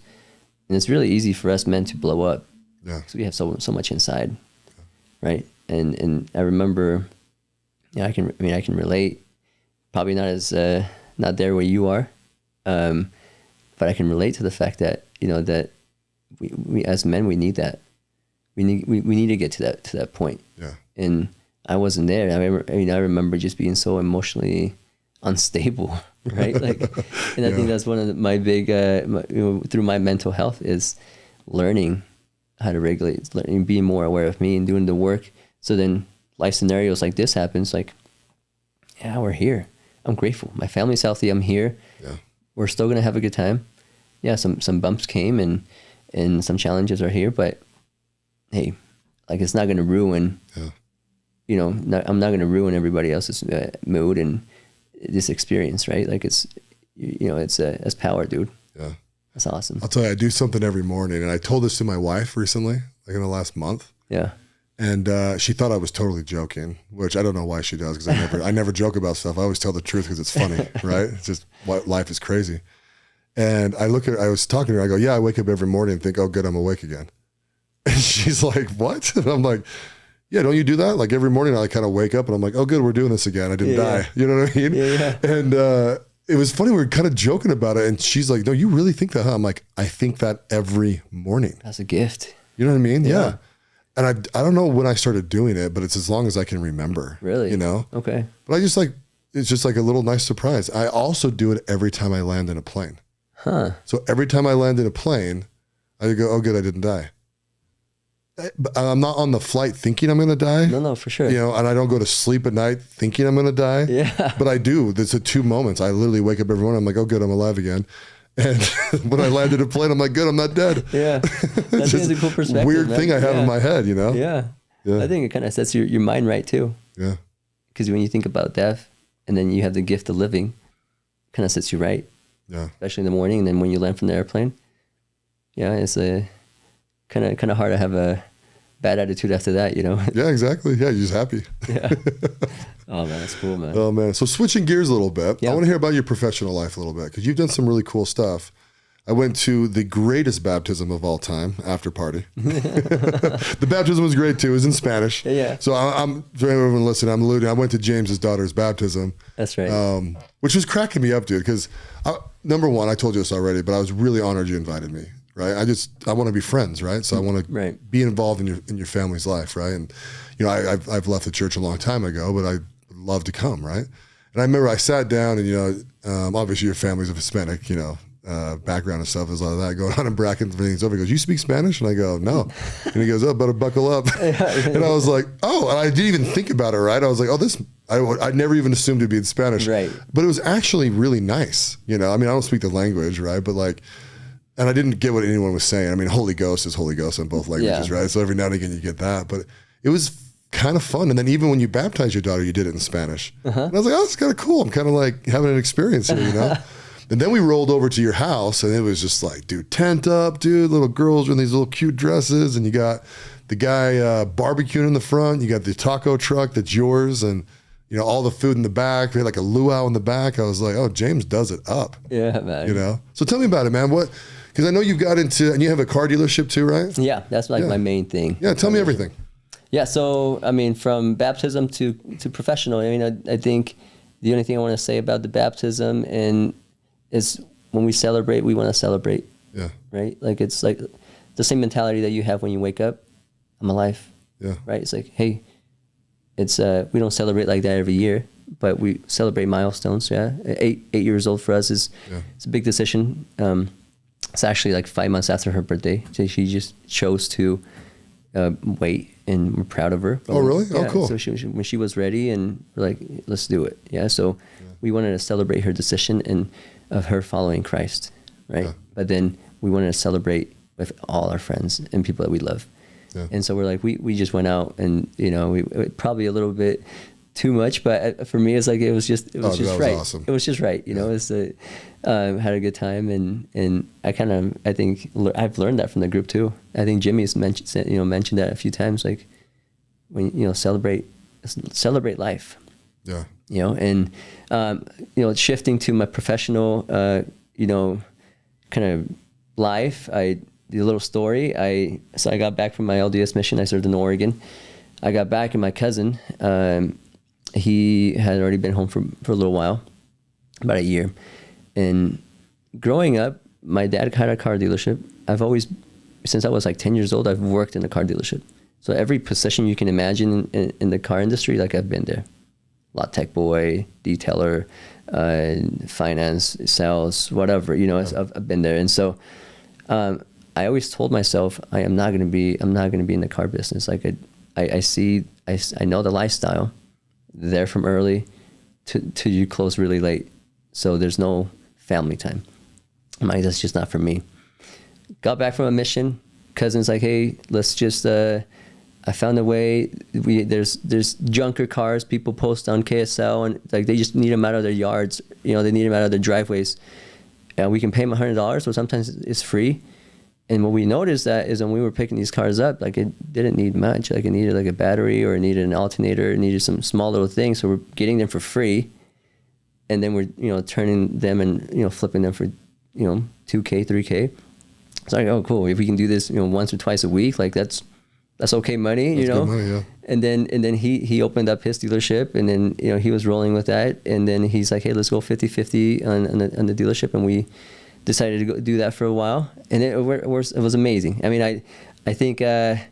And it's really easy for us men to blow up. Yeah. Because we have so much inside. Yeah. Right. And I remember, I can relate, probably not as, not there where you are. But I can relate to the fact that, you know, that we as men, we need that. We need to get to that point. Yeah. And I wasn't there. I remember just being so emotionally unstable, right? Like, and I think that's one of my big, through my mental health is learning how to regulate, being more aware of me and doing the work. So then life scenarios like this happens, like, yeah, we're here. I'm grateful. My family's healthy. I'm here. Yeah. We're still going to have a good time. Yeah. Some bumps came and some challenges are here, but hey, like it's not going to ruin, you know, I'm not going to ruin everybody else's mood and this experience, right? Like it's, you know, it's power, dude. Yeah. That's awesome. I'll tell you, I do something every morning, and I told this to my wife recently, like in the last month. Yeah. And she thought I was totally joking, which I don't know why she does, because I never joke about stuff. I always tell the truth because it's funny, right? It's just life is crazy. And I was talking to her. I go, yeah, I wake up every morning and think, oh, good, I'm awake again. And she's like, what? And I'm like, yeah, don't you do that? Like every morning I kind of wake up and I'm like, oh, good, we're doing this again. I didn't die. You know what I mean? Yeah. And it was funny. We were kind of joking about it. And she's like, no, you really think that, huh? I'm like, I think that every morning. That's a gift. You know what I mean? Yeah. And I don't know when I started doing it, but it's as long as I can remember. Really? You know? Okay. But I just it's just like a little nice surprise. I also do it every time I land in a plane. Huh. So every time I land in a plane, I go, oh, good, I didn't die. I'm not on the flight thinking I'm going to die. No, for sure. You know, and I don't go to sleep at night thinking I'm going to die. Yeah. But I do. There's the 2 moments. I literally wake up every morning. I'm like, oh, good, I'm alive again. And when I landed a plane, I'm like, good, I'm not dead. Yeah. That's a cool perspective. Weird thing I have in my head, you know? Yeah. I think it kind of sets your mind right too. Yeah. Because when you think about death and then you have the gift of living, kind of sets you right. Yeah. Especially in the morning. And then when you land from the airplane, it's a kind of hard to have a bad attitude after that, you know? Yeah, exactly. Yeah, you're just happy. Yeah. Oh man, that's cool, man. Oh man. So switching gears a little bit, Yeah. I want to hear about your professional life a little bit, because you've done some really cool stuff. I went to the greatest baptism of all time, after party. The baptism was great too. It was in Spanish. Yeah. So I'm for everyone listening, I'm alluding. I went to James's daughter's baptism. That's right. Which was cracking me up, dude. Because number one, I told you this already, but I was really honored you invited me. Right. I want to be friends. Right. So I want to be involved in your family's life. Right. And I've left the church a long time ago, but I would love to come. Right. And I remember I sat down and obviously your family's of Hispanic, background and stuff. There's a lot of that going on in Bracken. Everything's over. He goes, you speak Spanish? And I go, no. And he goes, oh, better buckle up. And I was like, oh, and I didn't even think about it, right? I was like, oh, I never even assumed it'd be in Spanish. Right. But it was actually really nice. I mean, I don't speak the language, right? But and I didn't get what anyone was saying. I mean, Holy Ghost is Holy Ghost in both languages, right? So every now and again you get that. But it was kind of fun. And then even when you baptized your daughter, you did it in Spanish. And I was like, oh, that's kind of cool. I'm kind of like having an experience here, And then we rolled over to your house, and it was just like, dude, tent up, dude, little girls in these little cute dresses, and you got the guy barbecuing in the front, you got the taco truck that's yours, and all the food in the back. We had like a luau in the back. I was like, oh, James does it up. Yeah, man. So tell me about it, man. Because I know you've got into, and you have a car dealership too, right? Yeah, that's my main thing. Yeah, tell me everything. Yeah, so I mean, from baptism to professional, I mean, I think the only thing I want to say about the baptism is when we celebrate, we want to celebrate. Yeah. Right? Like it's like the same mentality that you have when you wake up. I'm alive. Yeah. Right? It's like, hey, it's we don't celebrate like that every year, but we celebrate milestones. Yeah. 8 years old for us it's a big decision. It's actually like 5 months after her birthday. So she just chose to wait, and we're proud of her. Oh, really? Yeah, oh, cool. So when she was ready, and we're like, let's do it. Yeah. So we wanted to celebrate her decision and of her following Christ, right? Yeah. But then we wanted to celebrate with all our friends and people that we love. Yeah. And so we're like, we just went out, and we probably a little bit too much, but for me, it's like it was just right. Awesome. It was just right, It's had a good time, and I think I've learned that from the group too. I think Jimmy's mentioned that a few times, like when celebrate life. Yeah. And shifting to my professional, kind of life. The little story. I got back from my LDS mission. I served in Oregon. I got back, and my cousin, he had already been home for a little while, about a year. And growing up, my dad had a car dealership. I've always, since I was like 10 years old, I've worked in a car dealership. So every position you can imagine in the car industry, like I've been there. Lot tech boy, detailer, finance, sales, whatever, I've been there. And so I always told myself, I'm not going to be in the car business. Like I know the lifestyle. There from early to you close really late. So there's no family time. That's just not for me. Got back from a mission. Cousin's like, hey, let's just, I found a way. There's junker cars people post on KSL, and like they just need them out of their yards. They need them out of their driveways. we can pay them $100, so sometimes it's free. And what we noticed that is when we were picking these cars up, like it didn't need much. Like it needed like a battery, or it needed an alternator, it needed some small little things. So we're getting them for free, and then we're, you know, turning them and, you know, flipping them for, you know, $2K, $3K. It's like, oh, cool. If we can do this, you know, once or twice a week, like that's okay money, you know. Good money, yeah. And then he opened up his dealership, and then, you know, he was rolling with that, and then he's like, hey, let's go 50-50 on the dealership, and we decided to go do that for a while, and it was amazing. I mean, I think I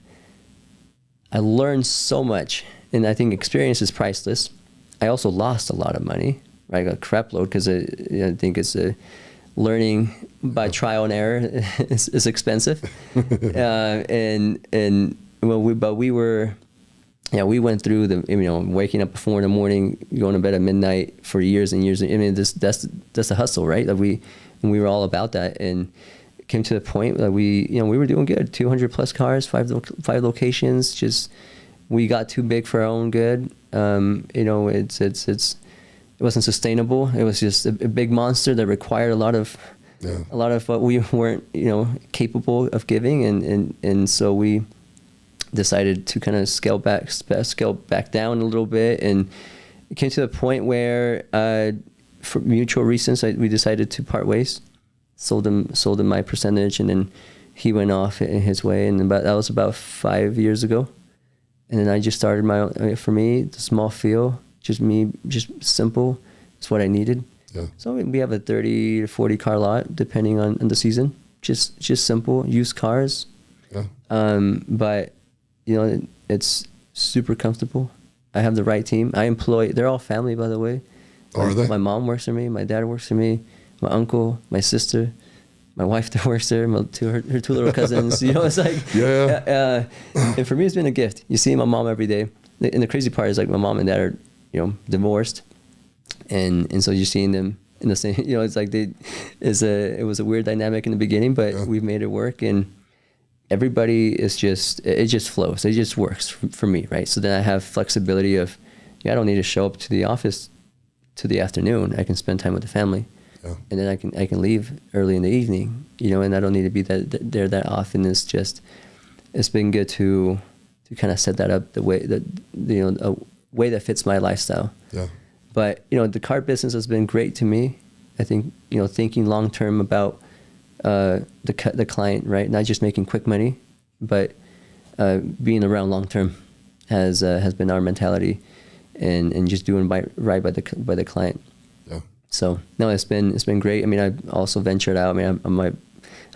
learned so much, and I think experience is priceless. I also lost a lot of money, right? I got a crap load because I think it's learning by trial and error is expensive. We went through the, you know, waking up at 4 a.m, going to bed at midnight for years and years. I mean, that's a hustle, right? That we were all about that, and it came to the point that we were doing good. 200 plus cars, five locations. Just we got too big for our own good. You know, it wasn't sustainable. It was just a big monster that required a lot of what we weren't, you know, capable of giving, and so we decided to kind of scale back down a little bit, and it came to the point where for mutual reasons we decided to part ways. Sold him my percentage, and then he went off in his way, and that was about 5 years ago. And then I just started my own. For me, the small feel, just simple, it's what I needed. Yeah. So we have a 30 to 40 car lot depending on the season. Just simple used cars. Yeah. But you know, it's super comfortable. I have the right team. They're all family, by the way. Are they? My mom works for me. My dad works for me. My uncle, my sister, my wife that works there, her two little cousins. You know, it's like, and for me, it's been a gift. You see my mom every day. And the crazy part is, like, my mom and dad are, you know, divorced, and so you're seeing them in the same. You know, it's like it was a weird dynamic in the beginning, but we've made it work, and everybody is it just flows. It just works for me, right? So then I have flexibility of, I don't need to show up to the office to the afternoon. I can spend time with the family, and then I can leave early in the evening, you know, and I don't need to be there that often. It's been good to kind of set that up the way that, you know, a way that fits my lifestyle. Yeah. But, you know, the car business has been great to me. I think, you know, thinking long term about the client, right? Not just making quick money, but being around long term has been our mentality, and just doing right by the client. Yeah. So no, it's been great. I mean, I also ventured out. I mean, I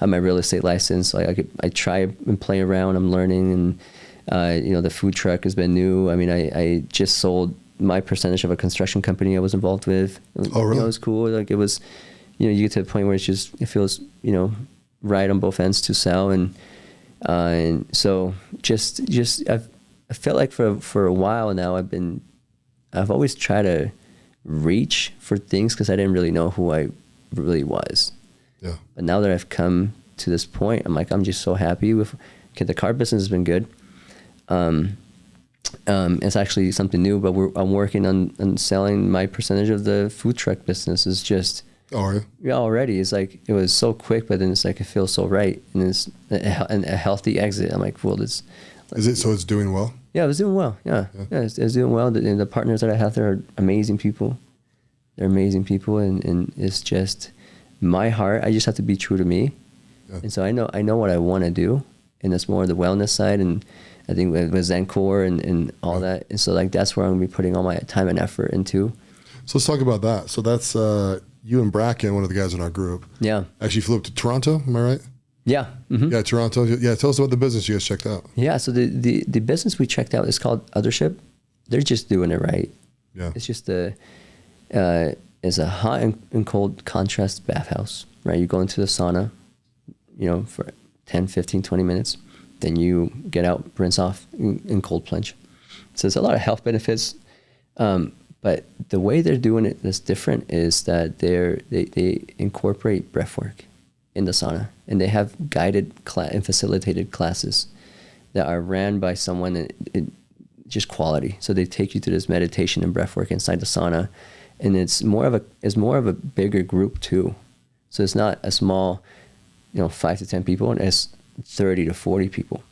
have my real estate license. So I try and play around. I'm learning, and you know, the food truck has been new. I mean, I just sold my percentage of a construction company I was involved with. Oh, really? You know, it was cool. Like, it was, you know, you get to the point where it feels, you know, right on both ends to sell, and so just I felt like for a while now I've always tried to reach for things because I didn't really know who I really was. Yeah. But now that I've come to this point, I'm just so happy with. Okay, the car business has been good. It's actually something new, but I'm working on selling my percentage of the food truck business. Is just. Oh, are you? Yeah, already. It's like, it was so quick, but then it's like, it feels so right, and it's a healthy exit. I'm like, well, it's. Is it so? It's doing well. Yeah, it was doing well. Yeah, it's doing well. The partners that I have there are amazing people. They're amazing people, and it's just my heart. I just have to be true to me, and so I know what I want to do, and it's more the wellness side, and I think with Zencor and all that, and so, like, that's where I'm gonna be putting all my time and effort into. So let's talk about that. So that's you and Bracken, one of the guys in our group. Yeah, actually flew up to Toronto. Am I right? Yeah. Mm-hmm. Yeah, Toronto. Yeah, tell us about the business you guys checked out. Yeah, so the business we checked out is called Othership. They're just doing it right. Yeah. It's just it's a hot and cold contrast bathhouse, right? You go into the sauna, you know, for 10, 15, 20 minutes. Then you get out, rinse off in cold plunge. So there's a lot of health benefits. But the way they're doing it that's different is that they incorporate breath work in the sauna, and they have guided and facilitated classes that are ran by someone just quality. So they take you through this meditation and breath work inside the sauna, and it's more of a bigger group too, So it's not a small, 5 to 10 people, and it's 30 to 40 people.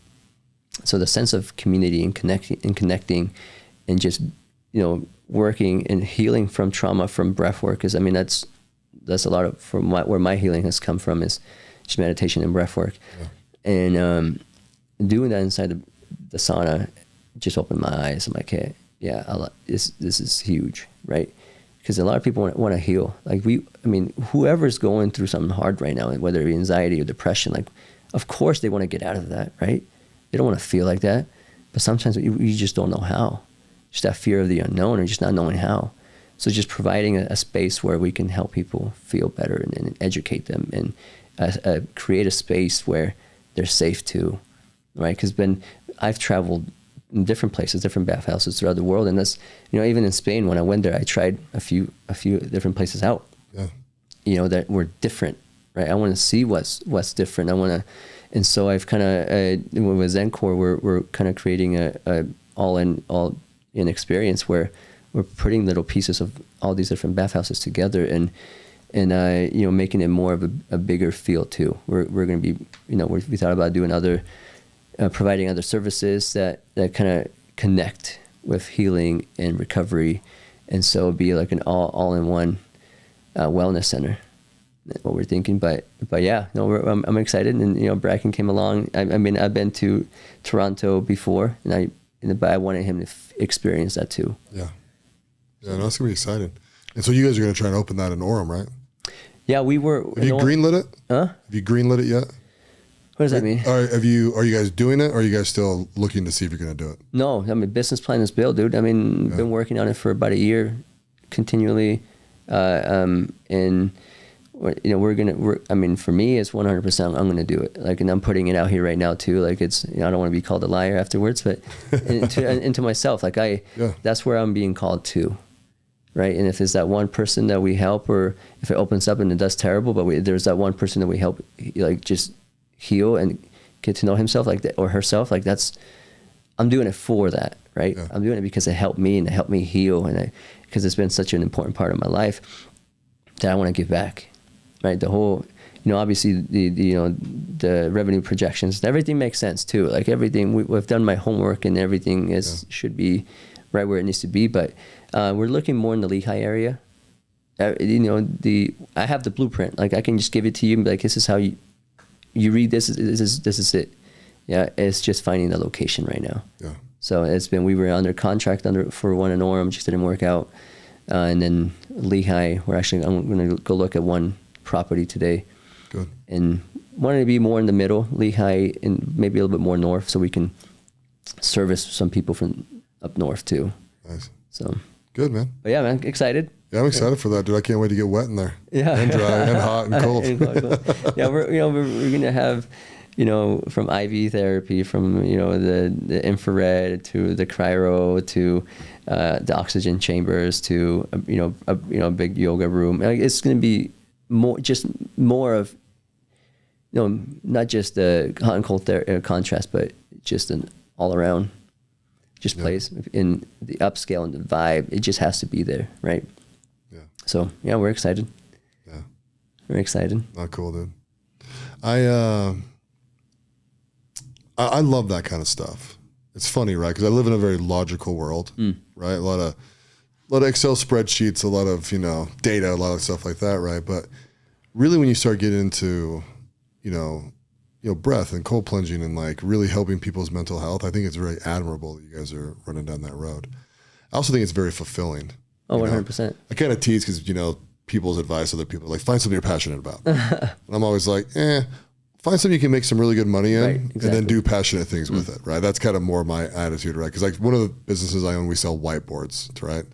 So the sense of community and connecting and just, working and healing from trauma from breath work is, that's a lot of where my healing has come from, is just meditation and breath work. Yeah. And doing that inside the sauna just opened my eyes. I'm like, hey, yeah, this is huge, right? Because a lot of people want to heal. Like whoever's going through something hard right now, whether it be anxiety or depression, like, of course they want to get out of that, right? They don't want to feel like that. But sometimes you just don't know how. Just that fear of the unknown, or just not knowing how. So just providing a space where we can help people feel better and educate them, and create a space where they're safe too, right? Because I've traveled in different places, different bathhouses throughout the world, and that's, even in Spain, when I went there, I tried a few different places out. Yeah. That were different, right? I want to see what's different. I want to, and so I've kind of with Zencor, we're kind of creating a all in experience where we're putting little pieces of all these different bathhouses together, and making it more of a bigger feel too. We're going to be, we thought about doing providing other services that kind of connect with healing and recovery, and so it'd be like an all-in-one wellness center. That's what we're thinking. But yeah, no, I'm excited, and Bracken came along. I've been to Toronto before, but I wanted him to experience that too. Yeah, no, it's gonna be exciting. And so you guys are gonna try and open that in Orem, right? Yeah, we were. Have you greenlit it? Huh? Have you greenlit it yet? What does that mean? Are you guys doing it, or are you guys still looking to see if you're going to do it? No, business plan is built, dude. Been working on it for about a year, continually, and for me, it's 100%. I'm gonna do it. Like, and I'm putting it out here right now too. Like, it's, I don't want to be called a liar afterwards, but into myself, like that's where I'm being called to, right? And if it's that one person that we help, or if it opens up and it does terrible, but there's that one person that we help, like, just heal and get to know himself like that, or herself, like, I'm doing it for that, right? Yeah. I'm doing it because it helped me, and it helped me heal, and because it's been such an important part of my life that I want to give back, right? The whole, obviously the revenue projections, everything makes sense too. Like, everything, we've done my homework, and everything should be right where it needs to be. But we're looking more in the Lehigh area. I have the blueprint. Like, I can just give it to you and be like, this is how you read this is it. Yeah, it's just finding the location right now. Yeah. So we were under contract for one in Orem, just didn't work out. And then Lehigh, I'm going to go look at one property today. Good. And wanted to be more in the middle, Lehigh, and maybe a little bit more north, so we can service some people from up north too. Nice. So. Good, man. But yeah, man, excited. Yeah, I'm excited for that, dude. I can't wait to get wet in there. Yeah. And dry and hot and cold. Yeah, we're going to have, from IV therapy, from, the infrared to the cryo to the oxygen chambers to, a big yoga room. Like, it's going to be more of, not just the hot and cold contrast, but just an all around place in the upscale and the vibe. It just has to be there, right? Yeah. So yeah, we're excited. Yeah. We're excited. Not cool, dude. I love that kind of stuff. It's funny, right? Because I live in a very logical world, right? A lot of Excel spreadsheets, a lot of data, a lot of stuff like that, right? But really, when you start getting into breath and cold plunging and like really helping people's mental health, I think it's very admirable that you guys are running down that road. I also think it's very fulfilling. Oh, 100%. I kind of tease because people's advice, other people are like, find something you're passionate about. And I'm always like, find something you can make some really good money in, right, exactly. And then do passionate things with it, right? That's kind of more my attitude, right? Because like one of the businesses I own, we sell whiteboards, right?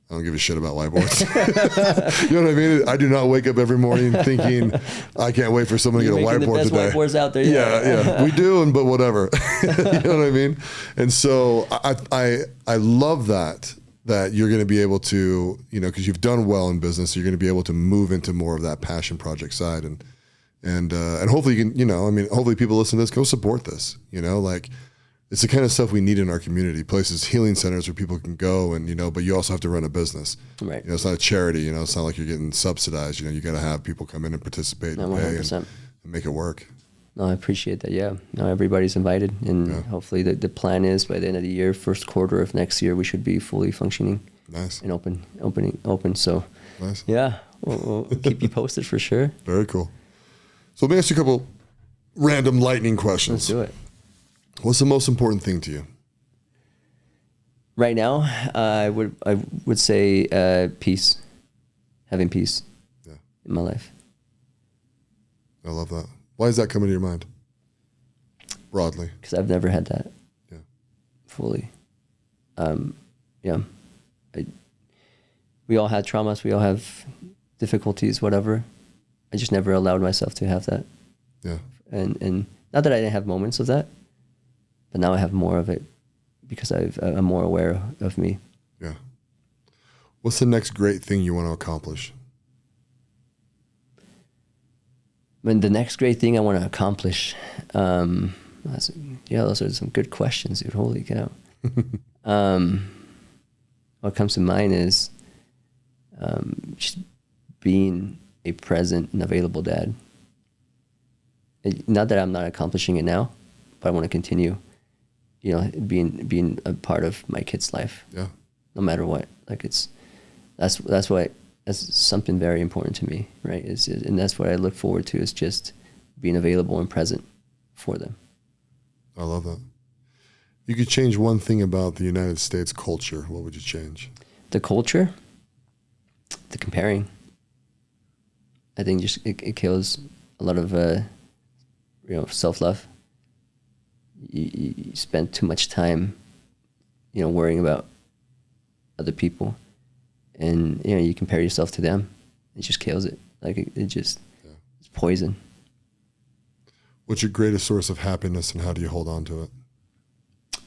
I don't give a shit about whiteboards. You know what I mean? I do not wake up every morning thinking, I can't wait for someone to get a whiteboard the best today. Whiteboards out there, yeah. We do, but whatever. You know what I mean? And so I love that you're going to be able to, because you've done well in business, you're going to be able to move into more of that passion project side, and hopefully you can, hopefully people listen to this, go support this, like it's the kind of stuff we need in our community, places, healing centers where people can go and, but you also have to run a business. Right. It's not a charity, it's not like you're getting subsidized. You got to have people come in and participate and pay and make it work. No, I appreciate that. Yeah. No, everybody's invited. And hopefully the plan is by the end of the year, first quarter of next year, we should be fully functioning. Nice. And open. So, nice. Yeah, we'll keep you posted for sure. Very cool. So let me ask you a couple random lightning questions. Let's do it. What's the most important thing to you? Right now, I would say peace, having peace in my life. I love that. Why is that coming to your mind? Broadly. Because I've never had that. Yeah. Fully. We all had traumas. We all have difficulties, whatever. I just never allowed myself to have that. Yeah. And not that I didn't have moments of that, but now I have more of it because I'm more aware of me. Yeah. What's the next great thing you want to accomplish? And the next great thing I want to accomplish, those are some good questions, dude. Holy cow. What comes to mind is just being a present and available dad. Not that I'm not accomplishing it now, but I want to continue, being a part of my kid's life. Yeah. No matter what, that's something very important to me, right? And that's what I look forward to, is just being available and present for them. I love that. You could change one thing about the United States culture. What would you change? The culture, the comparing. I think just it kills a lot of self-love. You spend too much time, worrying about other people, and you compare yourself to them. It just kills it. It's poison. What's your greatest source of happiness, and how do you hold on to it?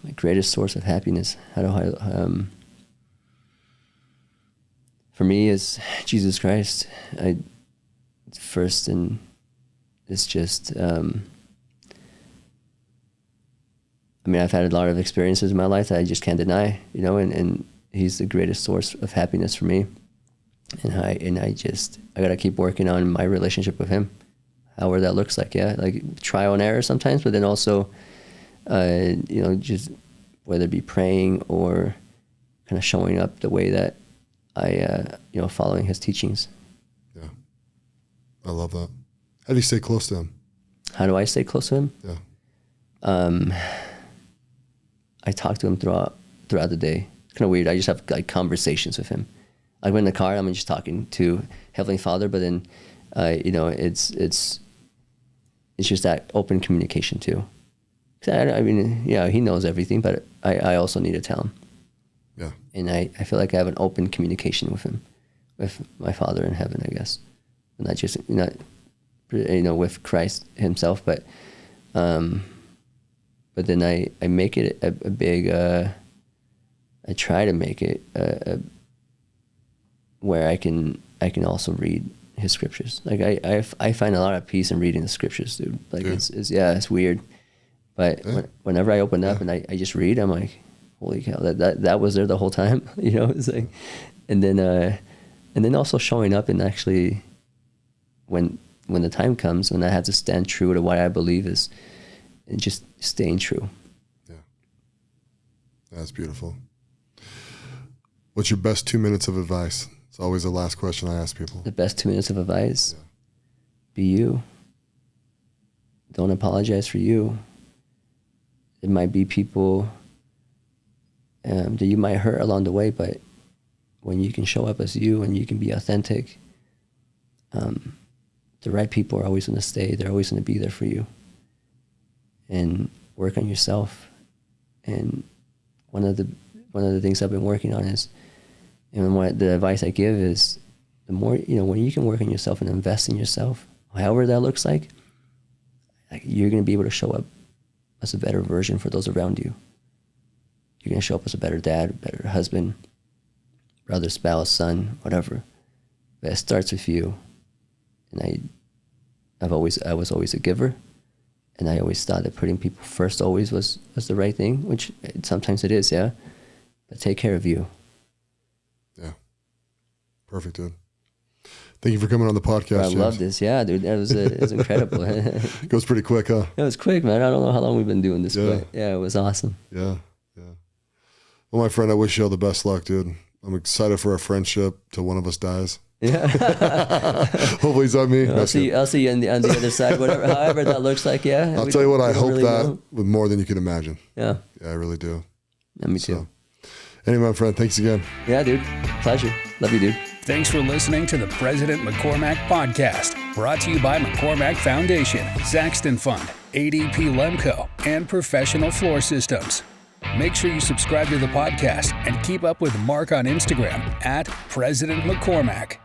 My greatest source of happiness, how do I? For me, is Jesus Christ. First, and it's just. I've had a lot of experiences in my life that I just can't deny, and he's the greatest source of happiness for me. And I gotta keep working on my relationship with him, however that looks like. Yeah, like trial and error sometimes, but then also, just whether it be praying or kind of showing up the way that I, following his teachings. Yeah, I love that. How do you stay close to him? How do I stay close to him? Yeah. I talk to him throughout the day. It's kind of weird. I just have conversations with him. Like when in the car, I'm just talking to Heavenly Father, but then, it's just that open communication too. He knows everything, but I also need to tell him. Yeah. And I feel like I have an open communication with him, with my Father in heaven, I guess. Not just, with Christ himself, but then I make it a big, I try to make it where I can also read his scriptures. Like I find a lot of peace in reading the scriptures, dude. Like it's weird. But whenever I open up and I just read, I'm like, holy cow, that was there the whole time. It's like, and then also showing up and actually when the time comes when I have to stand true to what I believe is, and just staying true. Yeah. That's beautiful. What's your best 2 minutes of advice? It's always the last question I ask people. The best 2 minutes of advice? Yeah. Be you. Don't apologize for you. It might be people that you might hurt along the way, but when you can show up as you and you can be authentic, the right people are always going to stay. They're always going to be there for you. And work on yourself. And one of the things I've been working on is, what the advice I give is, the more, when you can work on yourself and invest in yourself, however that looks like you're going to be able to show up as a better version for those around you. You're going to show up as a better dad, better husband, brother, spouse, son, whatever. But it starts with you. And I was always a giver. And I always thought that putting people first always was the right thing, which sometimes it is, yeah. But take care of you. Yeah. Perfect, dude. Thank you for coming on the podcast, I love this. Yeah, dude. It was incredible. It goes pretty quick, huh? It was quick, man. I don't know how long we've been doing this, Yeah. but yeah, it was awesome. Yeah. Well, my friend, I wish you all the best luck, dude. I'm excited for our friendship till one of us dies. Yeah. Hopefully it's not me. I'll see you on the other side, however that looks like, yeah. I'll tell you what, I hope really that know. with more than you can imagine. Yeah. Yeah, I really do. Yeah, me too. Anyway, my friend, thanks again. Yeah, dude. Pleasure. Love you, dude. Thanks for listening to the President McCormack Podcast, brought to you by McCormack Foundation, Saxton Fund, ADP Lemco, and Professional Floor Systems. Make sure you subscribe to the podcast and keep up with Mark on Instagram @President McCormack.